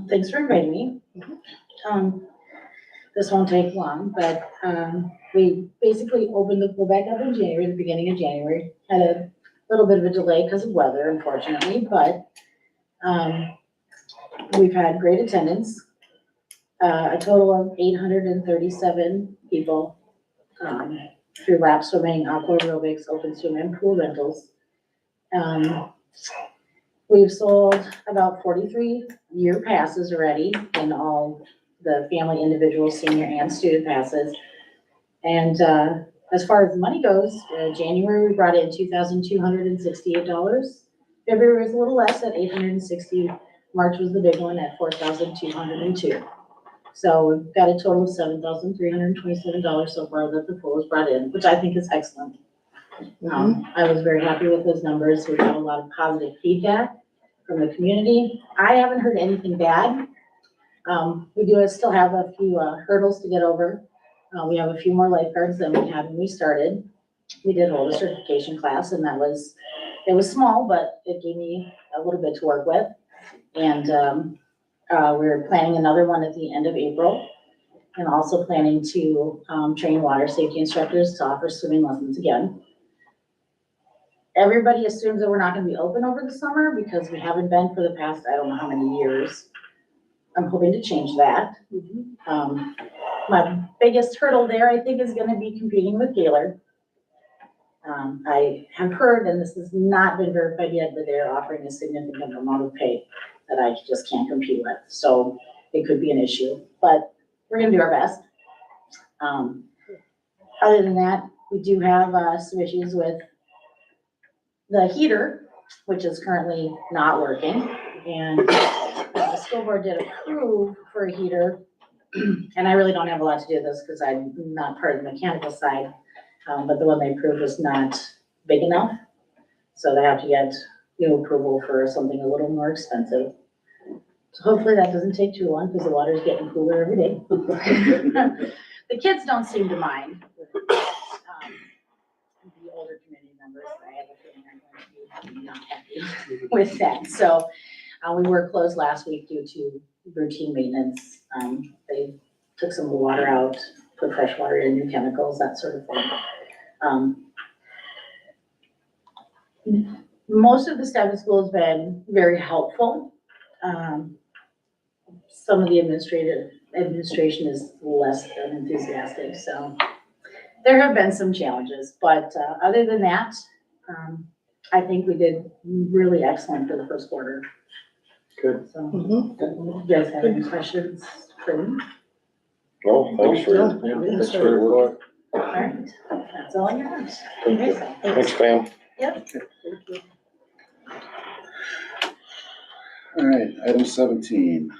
Speaker 15: Thanks for inviting me. This won't take long, but, we basically opened the pool back up in January, the beginning of January. Had a little bit of a delay because of weather, unfortunately, but, we've had great attendance. A total of 837 people, through lap swimming, aqua aerobics, open swim, and pool rentals. We've sold about 43 year passes already in all the family, individual, senior, and student passes. And as far as the money goes, January, we brought in $2,268. February was a little less at $860. March was the big one at $4,202. So we've got a total of $7,327 so far that the pool has brought in, which I think is excellent. I was very happy with those numbers. We got a lot of positive feedback from the community. I haven't heard anything bad. We do still have a few hurdles to get over. We have a few more lifeguards than we had when we started. We did hold a certification class, and it was small, but it gave me a little bit to work with. And we're planning another one at the end of April, and also planning to train water safety instructors to offer swimming lessons again. Everybody assumes that we're not gonna be open over the summer because we haven't been for the past, I don't know how many years. I'm hoping to change that. My biggest hurdle there, I think, is gonna be competing with Gaylord. I have heard, and this has not been verified yet, that they're offering a significant amount of pay that I just can't compete with. So it could be an issue, but we're gonna do our best. Other than that, we do have some issues with the heater, which is currently not working. And the school board did approve for a heater. And I really don't have a lot to do with this because I'm not part of the mechanical side. But the one they approved was not big enough. So they have to get new approval for something a little more expensive. So hopefully that doesn't take too long because the water's getting cooler every day. The kids don't seem to mind. The older community members, I have a feeling are going to be not happy with that. So we were closed last week due to routine maintenance. They took some of the water out, put fresh water in, new chemicals, that sort of thing. Most of the staff at school has been very helpful. Some of the administration is less than enthusiastic, so there have been some challenges, but other than that, I think we did really excellent for the first quarter.
Speaker 12: Good.
Speaker 15: So, do you guys have any questions for me?
Speaker 12: No, thanks for your report.
Speaker 15: All right, that's all I got.
Speaker 12: Thank you. Thanks, Pam.
Speaker 15: Yep.
Speaker 1: Thank you. All right, item 17,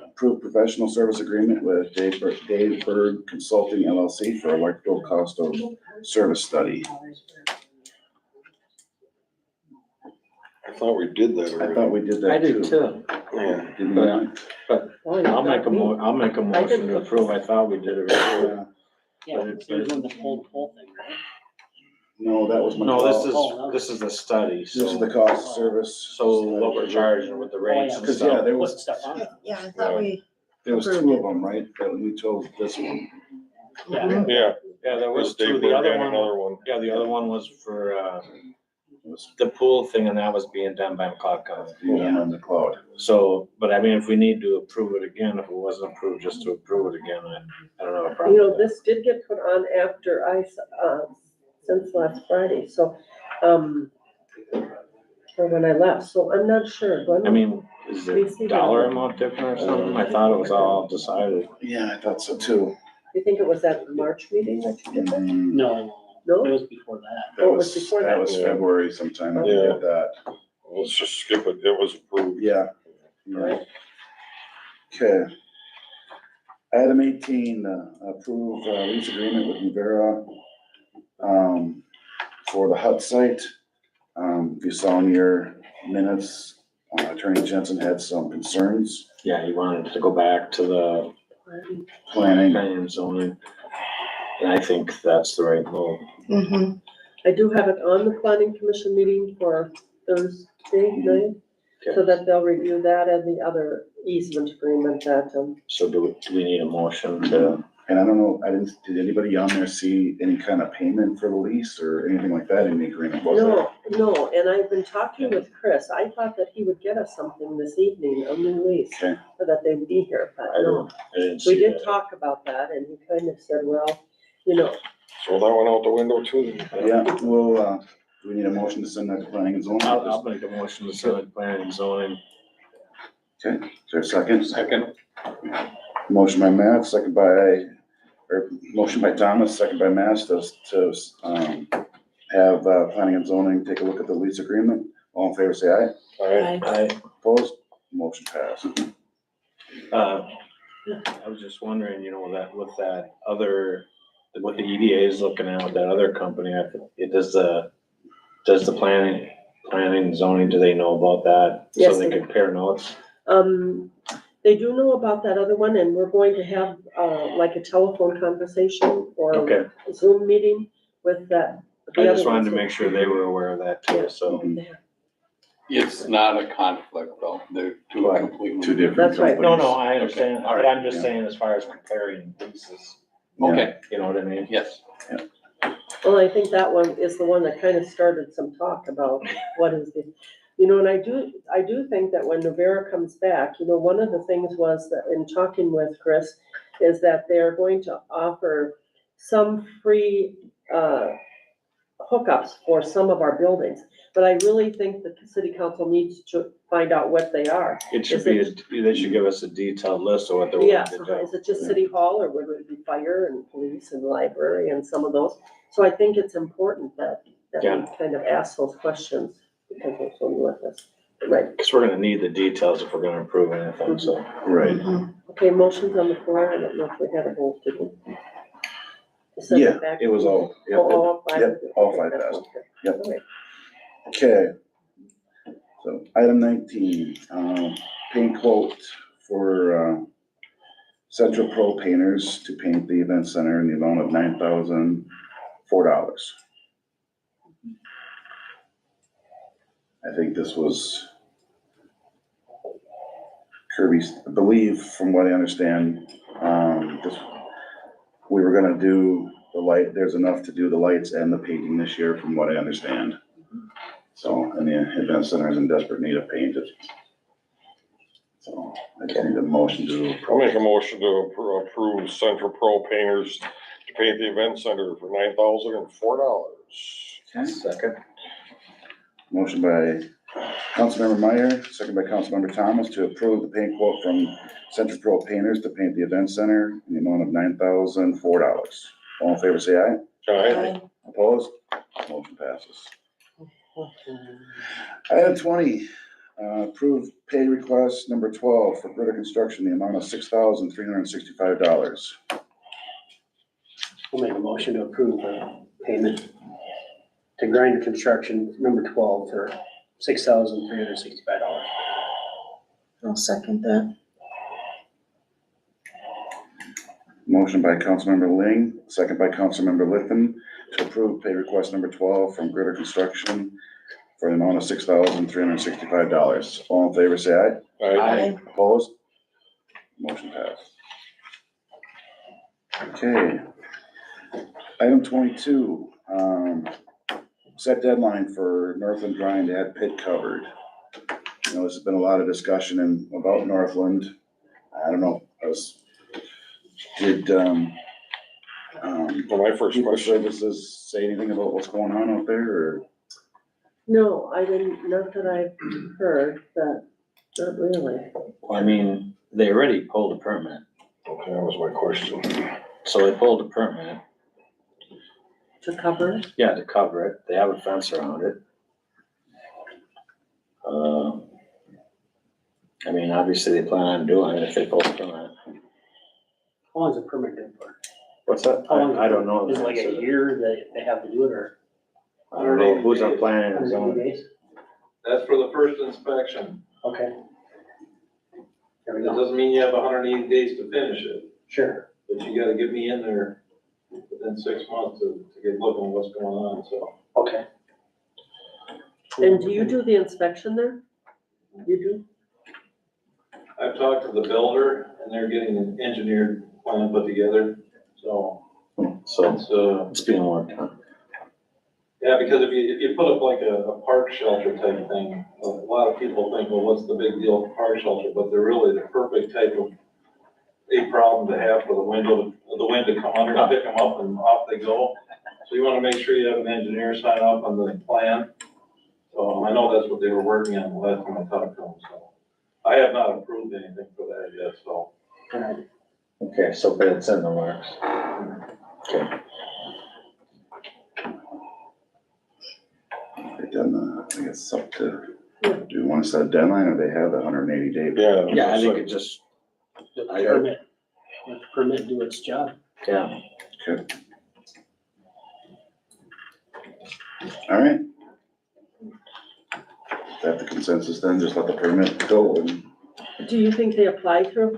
Speaker 1: approve professional service agreement with Dave Berg Consulting LLC for electrical cost of service study.
Speaker 12: I thought we did that
Speaker 1: I
Speaker 12: already.
Speaker 1: thought we did that
Speaker 4: I
Speaker 1: too.
Speaker 4: do too.
Speaker 12: Yeah.
Speaker 1: Didn't we?
Speaker 4: But I'll make a motion to approve. I thought we did it before.
Speaker 9: Yeah, it was on the whole thing, right?
Speaker 1: No, that was my.
Speaker 4: No,
Speaker 1: call.
Speaker 4: this is the study,
Speaker 1: This is
Speaker 4: so,
Speaker 1: the cost of service.
Speaker 4: so what we're charging with the rates and
Speaker 1: Because, yeah,
Speaker 4: stuff.
Speaker 1: there
Speaker 9: Put
Speaker 1: was,
Speaker 9: stuff on it.
Speaker 14: Yeah, I thought we,
Speaker 1: there was two of them, right, that we chose this one.
Speaker 9: Yeah.
Speaker 12: Yeah.
Speaker 4: Yeah, there was
Speaker 12: Dave
Speaker 4: two.
Speaker 12: Berg
Speaker 4: The other
Speaker 12: and
Speaker 4: one,
Speaker 12: another one.
Speaker 4: yeah, the other one was for, the pool thing, and that was being done by McLeod County.
Speaker 1: Yeah, on the cloud.
Speaker 4: So, but I mean, if we need to approve it again, if it wasn't approved, just to approve it again, I don't have a problem.
Speaker 3: You know,
Speaker 4: with that.
Speaker 3: this did get put on after since last Friday, so, or when I left, so I'm not sure.
Speaker 4: I mean, is the dollar amount different or something? I thought it was all decided.
Speaker 1: Yeah, I thought so too.
Speaker 3: You think it was at the March meeting that you did that?
Speaker 9: No,
Speaker 3: No?
Speaker 9: it was before that.
Speaker 3: Oh, it was before that.
Speaker 1: That was February sometime, we
Speaker 12: Yeah.
Speaker 1: did that.
Speaker 12: Let's just skip it. It was approved.
Speaker 1: Yeah. Right. Okay. Item 18, approve lease agreement with Nuvera for the hut site. If you saw in your minutes, Attorney Jensen had some concerns.
Speaker 4: Yeah, he wanted to go back to the
Speaker 1: Planning.
Speaker 4: planning and zoning. And I think that's the right move.
Speaker 14: Mm-hmm.
Speaker 3: I do have it on the planning commission meeting for Thursday night, so that they'll review that and the other easement agreement that,
Speaker 4: So do we need a motion to,
Speaker 1: And I don't know, did anybody on there see any kind of payment for the lease or anything like that in the agreement? Was there?
Speaker 3: no, and I've been talking with Chris. I thought that he would get us something this evening, a new lease,
Speaker 1: Okay.
Speaker 3: so that they'd be here, but no.
Speaker 4: I didn't
Speaker 3: We
Speaker 4: see
Speaker 3: did
Speaker 4: that.
Speaker 3: talk about that, and he kind of said, well, you know,
Speaker 12: So that went out the window too.
Speaker 1: Yeah, well, do we need a motion to send that to planning and zoning?
Speaker 4: I'll make a motion to send it planning and zoning.
Speaker 1: Okay, is there a second?
Speaker 11: Second.
Speaker 1: Motion by Matt, motion by Thomas, second by Matt to have planning and zoning take a look at the lease agreement. All in favor, say aye.
Speaker 4: I
Speaker 1: Opposed? Motion passed.
Speaker 4: I was just wondering, that with that other, what the EDA is looking at with that other company, does the planning and zoning, do they know about that?
Speaker 3: Yes,
Speaker 4: So they
Speaker 3: they
Speaker 4: compare notes?
Speaker 3: they do know about that other one, and we're going to have, like a telephone conversation or
Speaker 4: Okay,
Speaker 3: a Zoom meeting with that.
Speaker 4: I
Speaker 3: the
Speaker 4: just
Speaker 3: other
Speaker 4: wanted
Speaker 3: ones.
Speaker 4: to make sure they were aware of that too, so.
Speaker 11: It's not a conflict though. They're two completely.
Speaker 1: Two different
Speaker 3: That's right.
Speaker 1: companies.
Speaker 4: No, I understand,
Speaker 11: all
Speaker 4: but
Speaker 11: right,
Speaker 4: I'm just
Speaker 1: yeah.
Speaker 4: saying as far as comparing pieces,
Speaker 11: Okay,
Speaker 4: you know what I mean?
Speaker 11: yes.
Speaker 3: Well, I think that one is the one that kind of started some talk about what is the, and I do think that when Nuvera comes back, one of the things was that in talking with Chris is that they're going to offer some free, hookups for some of our buildings. But I really think that the city council needs to find out what they are.
Speaker 4: It should be, they should give us a detailed list of what they're
Speaker 3: Yeah,
Speaker 4: willing to do.
Speaker 3: is it just city hall or would it be fire and police and library and some of those? So I think it's important that
Speaker 4: Yeah.
Speaker 3: we kind of ask those questions because they're so new at this. Right,
Speaker 4: Cause we're gonna need the details if we're gonna approve anything, so.
Speaker 1: Right.
Speaker 3: okay, motion's on the floor. I don't know if we had a vote, did we? To send
Speaker 1: Yeah,
Speaker 3: back?
Speaker 1: it was all, yep,
Speaker 3: All five?
Speaker 1: yep, all five
Speaker 3: Okay,
Speaker 1: passed.
Speaker 3: that's okay.
Speaker 1: Yep.
Speaker 3: All right.
Speaker 1: Okay. So item 19, paint quote for Central Pro Painters to paint the event center in the amount of $9,004. I think this was Kirby's, I believe, from what I understand, we were gonna do the light, there's enough to do the lights and the painting this year, from what I understand. So, and the event center is in desperate need of paint. So I just need a motion to.
Speaker 12: I'll make a motion to approve Central Pro Painters to paint the event center for $9,004.
Speaker 4: Second.
Speaker 1: Motion by Councilmember Meyer, second by Councilmember Thomas to approve the paint quote from Central Pro Painters to paint the event center in the amount of $9,004. All in favor, say aye.
Speaker 12: Aye.
Speaker 1: Opposed? Motion passes. Item 20, approve pay request number 12 for Gritter Construction, the amount of $6,365.
Speaker 9: We'll make a motion to approve the payment to Grinder Construction, number 12, for $6,365.
Speaker 14: I'll second that.
Speaker 1: Motion by Councilmember Ling, second by Councilmember Liffen to approve pay request number 12 from Gritter Construction for the amount of $6,365. All in favor, say aye.
Speaker 14: Aye.
Speaker 1: Opposed? Motion passed. Okay. Item 22, set deadline for Northland Grind to have pit covered. There's been a lot of discussion about Northland. I don't know, did,
Speaker 12: My first
Speaker 1: People
Speaker 12: question,
Speaker 1: Services say anything about what's going on out there, or?
Speaker 3: No, I didn't, not that I've heard, but not really.
Speaker 4: I mean, they already pulled a permit,
Speaker 12: okay, that was my question.
Speaker 4: so they pulled a permit,
Speaker 3: To cover it?
Speaker 4: yeah, to cover it, they have a fence around it. I mean, obviously they plan on doing it if they pull the permit.
Speaker 9: How long is the permit good for?
Speaker 4: What's that?
Speaker 9: How long
Speaker 4: I don't know.
Speaker 9: Is it like a year that they have to do it, or?
Speaker 4: I don't know, who's our planning and
Speaker 9: 180
Speaker 4: zoning?
Speaker 9: days?
Speaker 13: That's for the first inspection.
Speaker 9: Okay. There we
Speaker 13: That
Speaker 9: go.
Speaker 13: doesn't mean you have 180 days to finish it,
Speaker 9: Sure.
Speaker 13: but you gotta get me in there within 6 months to get looking at what's going on, so.
Speaker 9: Okay.
Speaker 3: And do you do the inspection there? You do?
Speaker 13: I've talked to the builder and they're getting an engineered plan put together, so
Speaker 4: So
Speaker 13: it's,
Speaker 4: it's being worked on.
Speaker 13: yeah, because if you put up like a park shelter type thing, a lot of people think, well, what's the big deal with park shelter? But they're really the perfect type of a problem to have for the wind to come under, pick them up and off they go. So you wanna make sure you have an engineer sign off on the plan. So I know that's what they were working on the last time I talked to them, so. I have not approved anything for that yet, so.
Speaker 4: Okay, so but it's in the works. Okay.
Speaker 1: They done, I guess up to, do you want to set a deadline or they have the 180 day?
Speaker 12: Yeah.
Speaker 4: Yeah, I think it just, I,
Speaker 9: Permit. Let the permit do its job.
Speaker 4: yeah.
Speaker 1: All right. Is that the consensus then? Just let the permit go and,
Speaker 3: Do you think they applied for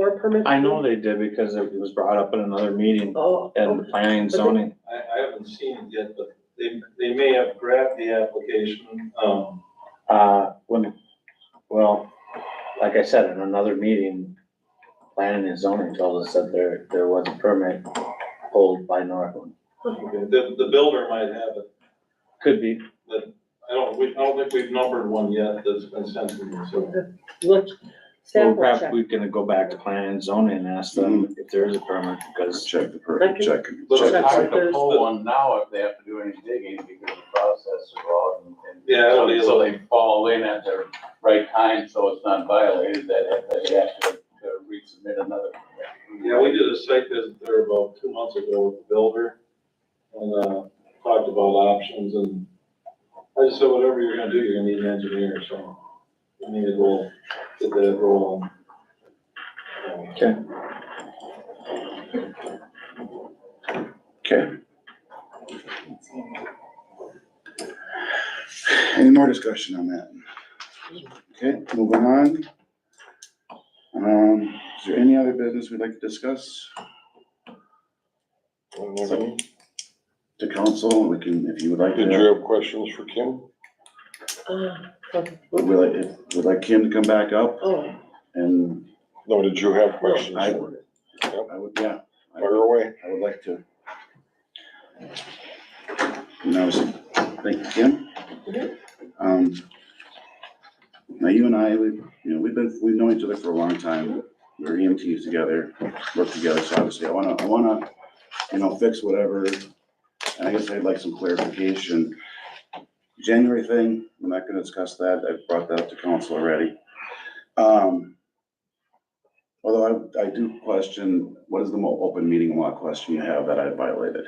Speaker 3: a permit?
Speaker 4: I know they did because it was brought up in another meeting
Speaker 3: Oh,
Speaker 4: and the planning and zoning.
Speaker 13: I haven't seen it yet, but they may have grabbed the application,
Speaker 4: Well, like I said, in another meeting, planning and zoning told us that there was a permit pulled by Northland.
Speaker 13: the builder might have it.
Speaker 4: Could be.
Speaker 13: I don't think we've numbered one yet that's been sent to me, so.
Speaker 3: look,
Speaker 4: Well,
Speaker 3: sample
Speaker 4: perhaps
Speaker 3: check.
Speaker 4: we can go back to planning and zoning and ask them if there is a permit because
Speaker 1: check the permit, check.
Speaker 13: But
Speaker 1: check
Speaker 13: it's
Speaker 1: it.
Speaker 13: hard
Speaker 11: To pull one now if they have to do any digging because the process is wrong.
Speaker 13: Yeah, it'll be a
Speaker 11: So
Speaker 13: little-
Speaker 11: they fall in at the right time, so it's not violated, that they have to resubmit another.
Speaker 13: Yeah, we did a site visit there about 2 months ago with the builder and, talked about options and I just said, whatever you're gonna do, you're gonna need an engineer, so we need to go get that rolling.
Speaker 4: Okay.
Speaker 1: Okay. Any more discussion on that? Okay, moving on. Is there any other business we'd like to discuss? To council, we can, if you would like to.
Speaker 12: Did you have questions for Kim?
Speaker 3: Okay.
Speaker 1: Would like Kim to come back up
Speaker 3: Oh,
Speaker 1: and
Speaker 12: No, did you have questions?
Speaker 1: I
Speaker 12: for
Speaker 1: would,
Speaker 12: her?
Speaker 1: I would, yeah,
Speaker 12: Fire away.
Speaker 1: I would like to. Thank you, Kim. Now you and I, we've known each other for a long time. We're EMTs together, work together, so obviously I wanna, fix whatever. And I guess I'd like some clarification. January thing, I'm not gonna discuss that. I've brought that up to council already. Although I do question, what is the open meeting law question you have that I violated?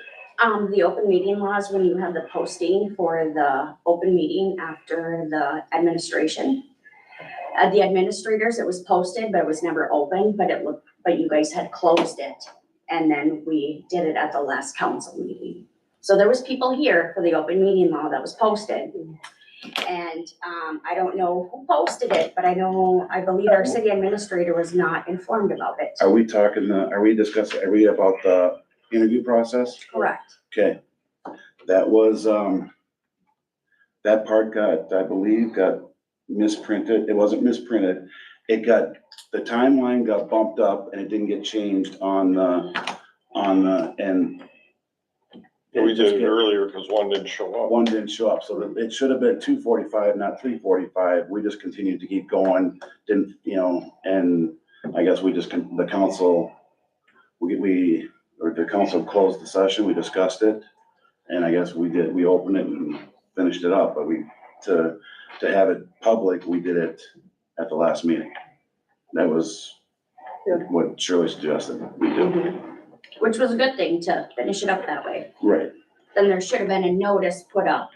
Speaker 6: The open meeting laws, when you have the posting for the open meeting after the administration. The administrators, it was posted, but it was never open, but you guys had closed it. And then we did it at the last council meeting. So there was people here for the open meeting law that was posted. And, I don't know who posted it, but I believe our city administrator was not informed about it.
Speaker 1: Are we discussing about the interview process?
Speaker 6: Correct.
Speaker 1: Okay, that was, that part I believe got misprinted. It wasn't misprinted. The timeline got bumped up and it didn't get changed and.
Speaker 12: We did it earlier because one didn't show up.
Speaker 1: One didn't show up, so it should have been 2:45, not 3:45. We just continued to keep going, and I guess the council closed the session, we discussed it. And I guess we opened it and finished it up, but to have it public, we did it at the last meeting. That was what Shirley suggested we do.
Speaker 6: Which was a good thing to finish it up that way.
Speaker 1: Right.
Speaker 6: Then there should have been a notice put up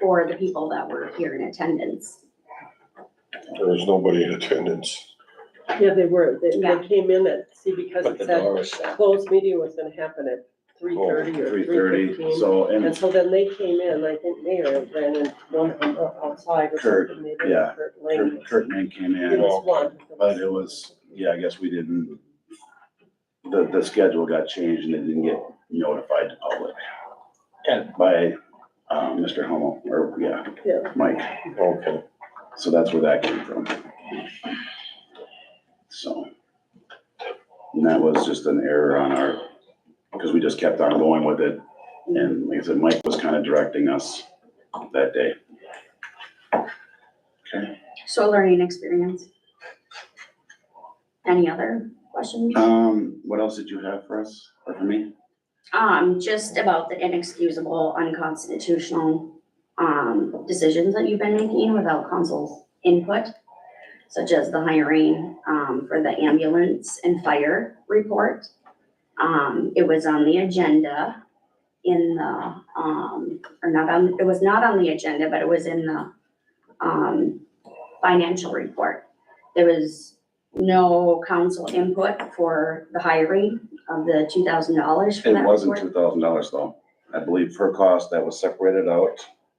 Speaker 6: for the people that were here in attendance.
Speaker 12: There was nobody in attendance.
Speaker 3: yeah, they were. They
Speaker 6: Yeah.
Speaker 3: came in because
Speaker 4: But
Speaker 3: it
Speaker 4: the
Speaker 3: said
Speaker 4: door was shut.
Speaker 3: closed meeting was gonna happen at 3:30 or
Speaker 1: 3:30,
Speaker 3: 3:15.
Speaker 1: so,
Speaker 3: And
Speaker 1: and
Speaker 3: so then they came in, I think Mayor ran in one of them outside or
Speaker 1: Kurt,
Speaker 3: something. Maybe
Speaker 1: yeah,
Speaker 3: Kurt Lane.
Speaker 1: Kurt Mink came
Speaker 3: It
Speaker 1: in,
Speaker 3: was one.
Speaker 1: but it was, yeah, I guess we didn't, the schedule got changed and it didn't get notified to public.
Speaker 10: And-
Speaker 1: By, Mr. Hummel, or,
Speaker 3: Yeah.
Speaker 1: Mike.
Speaker 12: Okay.
Speaker 1: So that's where that came from. So. And that was just an error on our, because we just kept on going with it. And like I said, Mike was kind of directing us that day. Okay.
Speaker 6: So learning experience. Any other questions?
Speaker 1: What else did you have for us, or for me?
Speaker 6: Just about the inexcusable, unconstitutional, decisions that you've been making without council's input, such as the hiring, for the ambulance and fire report. It was on the agenda in the, or not on, it was not on the agenda, but it was in the, financial report. There was no council input for the hiring of the $2,000 for
Speaker 1: It
Speaker 6: that
Speaker 1: wasn't
Speaker 6: report.
Speaker 1: $2,000 though. I believe for cost, that was separated out,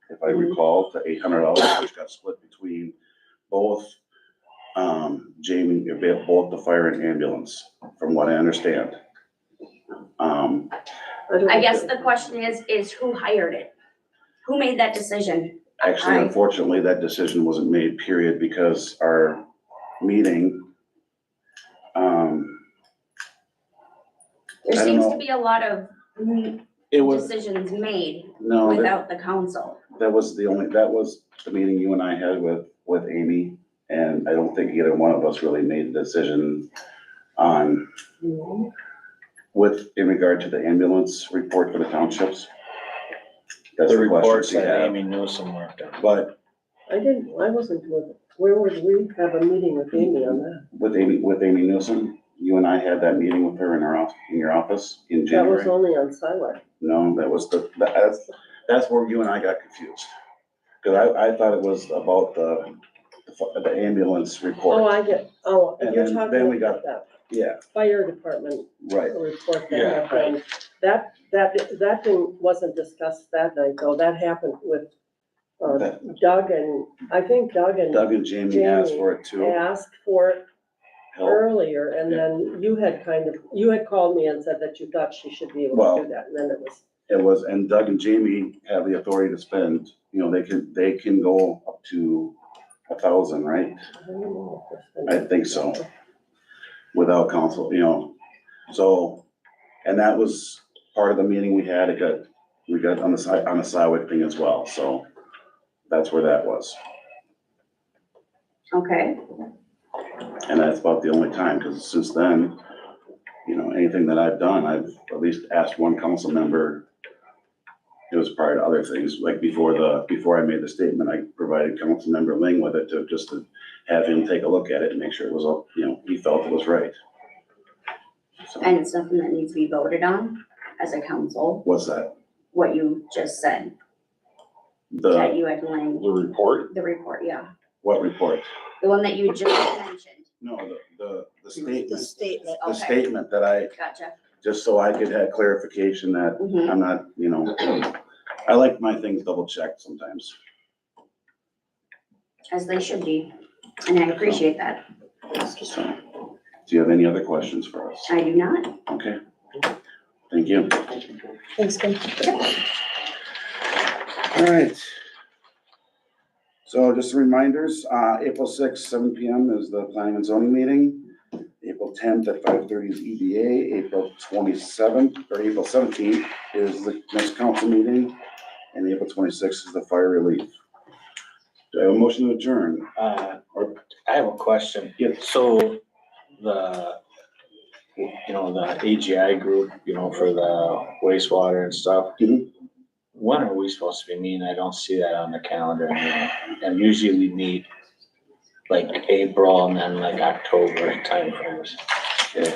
Speaker 1: if I recall, to $800, which got split between both, Jamie, both the fire and ambulance, from what I understand.
Speaker 6: I guess the question is who hired it? Who made that decision?
Speaker 1: Actually, unfortunately, that decision wasn't made, period, because our meeting,
Speaker 6: There
Speaker 1: I don't
Speaker 6: seems
Speaker 1: know.
Speaker 6: to be a lot of
Speaker 1: it was,
Speaker 6: decisions made
Speaker 1: no, that,
Speaker 6: without the council.
Speaker 1: that was the meeting you and I had with Amy. And I don't think either one of us really made a decision on, in regard to the ambulance report for the townships. That's
Speaker 10: The
Speaker 1: the
Speaker 10: report
Speaker 1: questions you
Speaker 10: said
Speaker 1: have.
Speaker 10: Amy Newsom worked on.
Speaker 1: But
Speaker 3: I wasn't with, where would we have a meeting with Amy on that?
Speaker 1: with Amy Newsom, you and I had that meeting with her in your office in
Speaker 3: That was
Speaker 1: January.
Speaker 3: only on Siler.
Speaker 1: No, that was that's where you and I got confused. Cause I thought it was about the ambulance
Speaker 3: Oh,
Speaker 1: report. And
Speaker 3: you're
Speaker 1: then
Speaker 3: talking
Speaker 1: we got-
Speaker 3: about that
Speaker 1: Yeah,
Speaker 3: fire department
Speaker 1: right.
Speaker 3: report
Speaker 10: Yeah,
Speaker 3: that happened. That thing wasn't discussed that night, though. That happened with, Doug and, I think Doug and
Speaker 1: Jamie asked for it too.
Speaker 3: asked for it
Speaker 1: Help.
Speaker 3: earlier, and then you had called me and said that you thought she should be able
Speaker 1: Well-
Speaker 3: to do that, and then it was.
Speaker 1: It was, and Doug and Jamie have the authority to spend, they can go up to 1,000, right?
Speaker 3: I don't know if it's been-
Speaker 1: I think so. Without council, so, and that was part of the meeting we had. We got on the Siwick thing as well, so that's where that was.
Speaker 6: Okay,
Speaker 1: And that's about the only time, because since then, anything that I've done, I've at least asked one council member. It was prior to other things, like before I made the statement, I provided council member Ling with it to have him take a look at it and make sure it was, he felt it was right. So,
Speaker 6: and it's something that needs to be voted on as a council,
Speaker 1: what's that?
Speaker 6: what you just said, that you had linked,
Speaker 12: The report?
Speaker 6: the report, yeah.
Speaker 1: What report?
Speaker 6: The one that you just mentioned.
Speaker 1: No, the statement.
Speaker 14: The statement.
Speaker 1: The
Speaker 6: Okay.
Speaker 1: statement that I,
Speaker 6: Gotcha.
Speaker 1: just so I could have clarification that
Speaker 6: Mhm.
Speaker 1: I'm not, I like my things double checked sometimes.
Speaker 6: As they should be, and I appreciate that.
Speaker 1: So, do you have any other questions for us?
Speaker 6: I do not.
Speaker 1: Okay. Thank you.
Speaker 14: Thanks, Kim.
Speaker 1: All right. So just reminders, April 6th, 7 PM is the planning and zoning meeting. April 10th at 5:30 is EDA. April 27th, or April 17th is the next council meeting. And April 26th is the fire relief. Do I have a motion to adjourn?
Speaker 10: I have a question.
Speaker 1: Yes.
Speaker 10: So the AGI group, for the wastewater and stuff.
Speaker 1: Mhm.
Speaker 10: When are we supposed to be meeting? I don't see that on the calendar anymore. And usually we meet like April and then like October timeframes.
Speaker 1: Okay.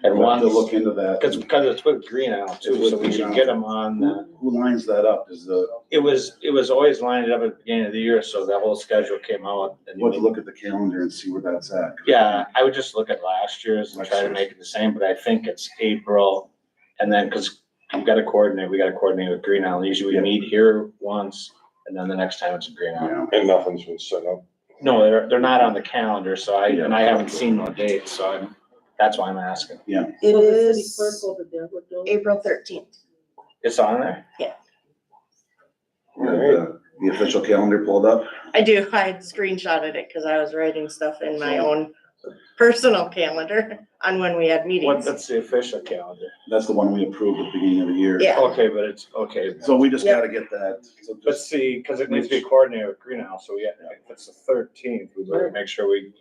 Speaker 10: And
Speaker 1: We'll have
Speaker 10: one,
Speaker 1: to look into that.
Speaker 10: because it's with Green Isle too, so we should get them on.
Speaker 1: Who lines that up? Is
Speaker 10: It was always lined up at the beginning of the year, so the whole schedule came out. And
Speaker 1: we'll have to look at the calendar and see where that's at.
Speaker 10: yeah, I would just look at last year's and try to make it the same, but I think it's April. And then, because we gotta coordinate with Green Island. Usually we meet here once and then the next time it's in Green Island.
Speaker 1: Yeah.
Speaker 12: And nothing's been set up.
Speaker 10: No, they're not on the calendar, so I haven't seen the dates, so that's why I'm asking.
Speaker 14: It
Speaker 3: So the city
Speaker 14: is
Speaker 3: clerk over there would know.
Speaker 14: April 13th.
Speaker 10: It's on there?
Speaker 1: The official calendar pulled up.
Speaker 14: I do, I screenshotted it because I was writing stuff in my own personal calendar on when we had meetings.
Speaker 10: That's the official calendar.
Speaker 1: That's the one we approved at the beginning of the year.
Speaker 14: Yeah.
Speaker 10: Okay, but it's, okay.
Speaker 1: So we just
Speaker 14: Yep.
Speaker 1: gotta get that. So
Speaker 10: But
Speaker 1: just-
Speaker 10: see, cause it needs to be coordinated with Green Island, so if it's the 13th, we better make sure we.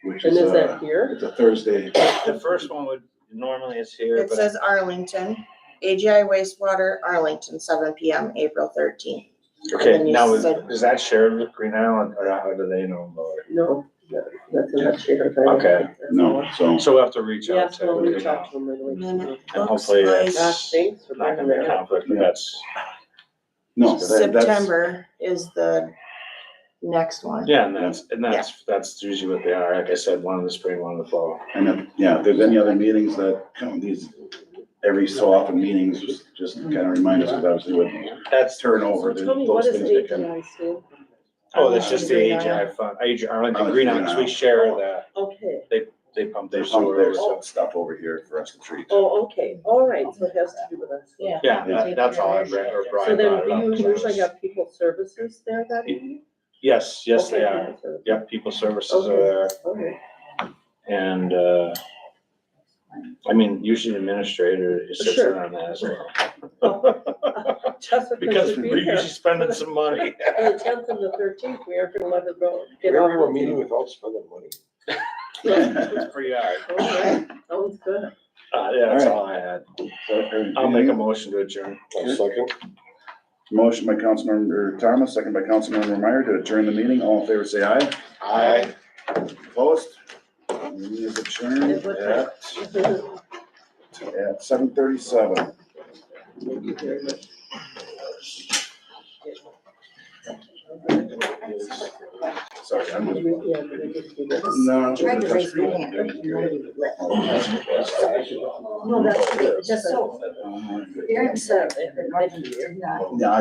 Speaker 1: Which
Speaker 3: And is that
Speaker 1: uh,
Speaker 3: here?
Speaker 1: it's a Thursday.
Speaker 10: The first one would, normally is here,
Speaker 14: It
Speaker 10: but
Speaker 14: says Arlington, AGI wastewater, Arlington, 7 PM, April 13th.
Speaker 10: okay,
Speaker 14: and you
Speaker 10: now
Speaker 14: said-
Speaker 10: is that shared with Green Island or how do they know about it?
Speaker 3: No, that's not shared. I don't
Speaker 10: Okay.
Speaker 3: think that's
Speaker 1: No,
Speaker 3: all.
Speaker 1: so
Speaker 10: So we'll have to reach out
Speaker 3: Yes,
Speaker 10: to
Speaker 3: we'll
Speaker 10: Green
Speaker 3: reach out
Speaker 10: Island.
Speaker 3: to them right away.
Speaker 14: And then it
Speaker 10: And
Speaker 14: looks
Speaker 10: hopefully
Speaker 14: like
Speaker 3: Gosh,
Speaker 10: that's
Speaker 3: thanks for
Speaker 10: not
Speaker 3: bringing
Speaker 10: gonna be a
Speaker 3: that up.
Speaker 10: conflict, but
Speaker 1: Yeah.
Speaker 10: that's,
Speaker 1: no, that's,
Speaker 14: September is the next one.
Speaker 10: yeah, and that's usually what they are. Like I said, one in the spring, one in the fall.
Speaker 1: and then, if there's any other meetings that, these, every so often meetings, just kind of remind us, because obviously with
Speaker 10: That's,
Speaker 1: turnover,
Speaker 3: So tell me, what
Speaker 1: those
Speaker 3: is
Speaker 1: things that can.
Speaker 3: AGI stand?
Speaker 10: oh, that's just the
Speaker 14: Green
Speaker 10: AGI
Speaker 14: Island.
Speaker 10: fund, Arlington
Speaker 1: Arlington
Speaker 10: Green
Speaker 1: Green
Speaker 10: Island, 'cause we
Speaker 1: Island.
Speaker 10: share that.
Speaker 3: Okay,
Speaker 10: They pump
Speaker 1: They
Speaker 10: their
Speaker 1: pump their
Speaker 10: sewer, so.
Speaker 1: stuff over here for us to treat.
Speaker 3: oh, okay, all right, so it has to do with us.
Speaker 15: Yeah.
Speaker 10: Yeah, that's all I bring, or
Speaker 3: So
Speaker 10: Brian
Speaker 3: then,
Speaker 10: brought it
Speaker 3: do
Speaker 10: up.
Speaker 3: you
Speaker 10: 'cause I
Speaker 3: usually
Speaker 10: was-
Speaker 3: have people services there that evening?
Speaker 10: Yes, yes, they
Speaker 3: Okay,
Speaker 10: are.
Speaker 3: people services.
Speaker 10: Yep, people services are
Speaker 3: Okay.
Speaker 10: there.
Speaker 3: Okay.
Speaker 10: And, I mean, usually the administrator is sits
Speaker 3: Sure.
Speaker 10: in on that as well.
Speaker 3: Jessica
Speaker 10: Because
Speaker 3: should be
Speaker 10: we're
Speaker 3: here.
Speaker 10: usually spending some money.
Speaker 3: For the 10th and the 13th, we aren't gonna let her go. Get
Speaker 12: Where
Speaker 3: off
Speaker 12: we were
Speaker 3: the-
Speaker 12: meeting without spending money.
Speaker 10: It's pretty hard.
Speaker 3: Okay, sounds good.
Speaker 10: Yeah, that's all I had.
Speaker 1: So,
Speaker 10: I'll make a motion to adjourn.
Speaker 12: A second.
Speaker 1: Motion by Councilmember Thomas, second by Councilmember Meyer to adjourn the meeting. All in favor, say aye.
Speaker 12: Aye.
Speaker 1: Opposed? Meeting is adjourned
Speaker 3: At what
Speaker 1: at 7:37.
Speaker 3: Thank you very much.
Speaker 1: Sorry, I'm just.
Speaker 3: Yeah, we just do this.
Speaker 1: No.
Speaker 5: Tried to raise my hand. No, that's, just so,
Speaker 1: Uh,
Speaker 5: Darren said, it might be, not.
Speaker 1: Yeah, I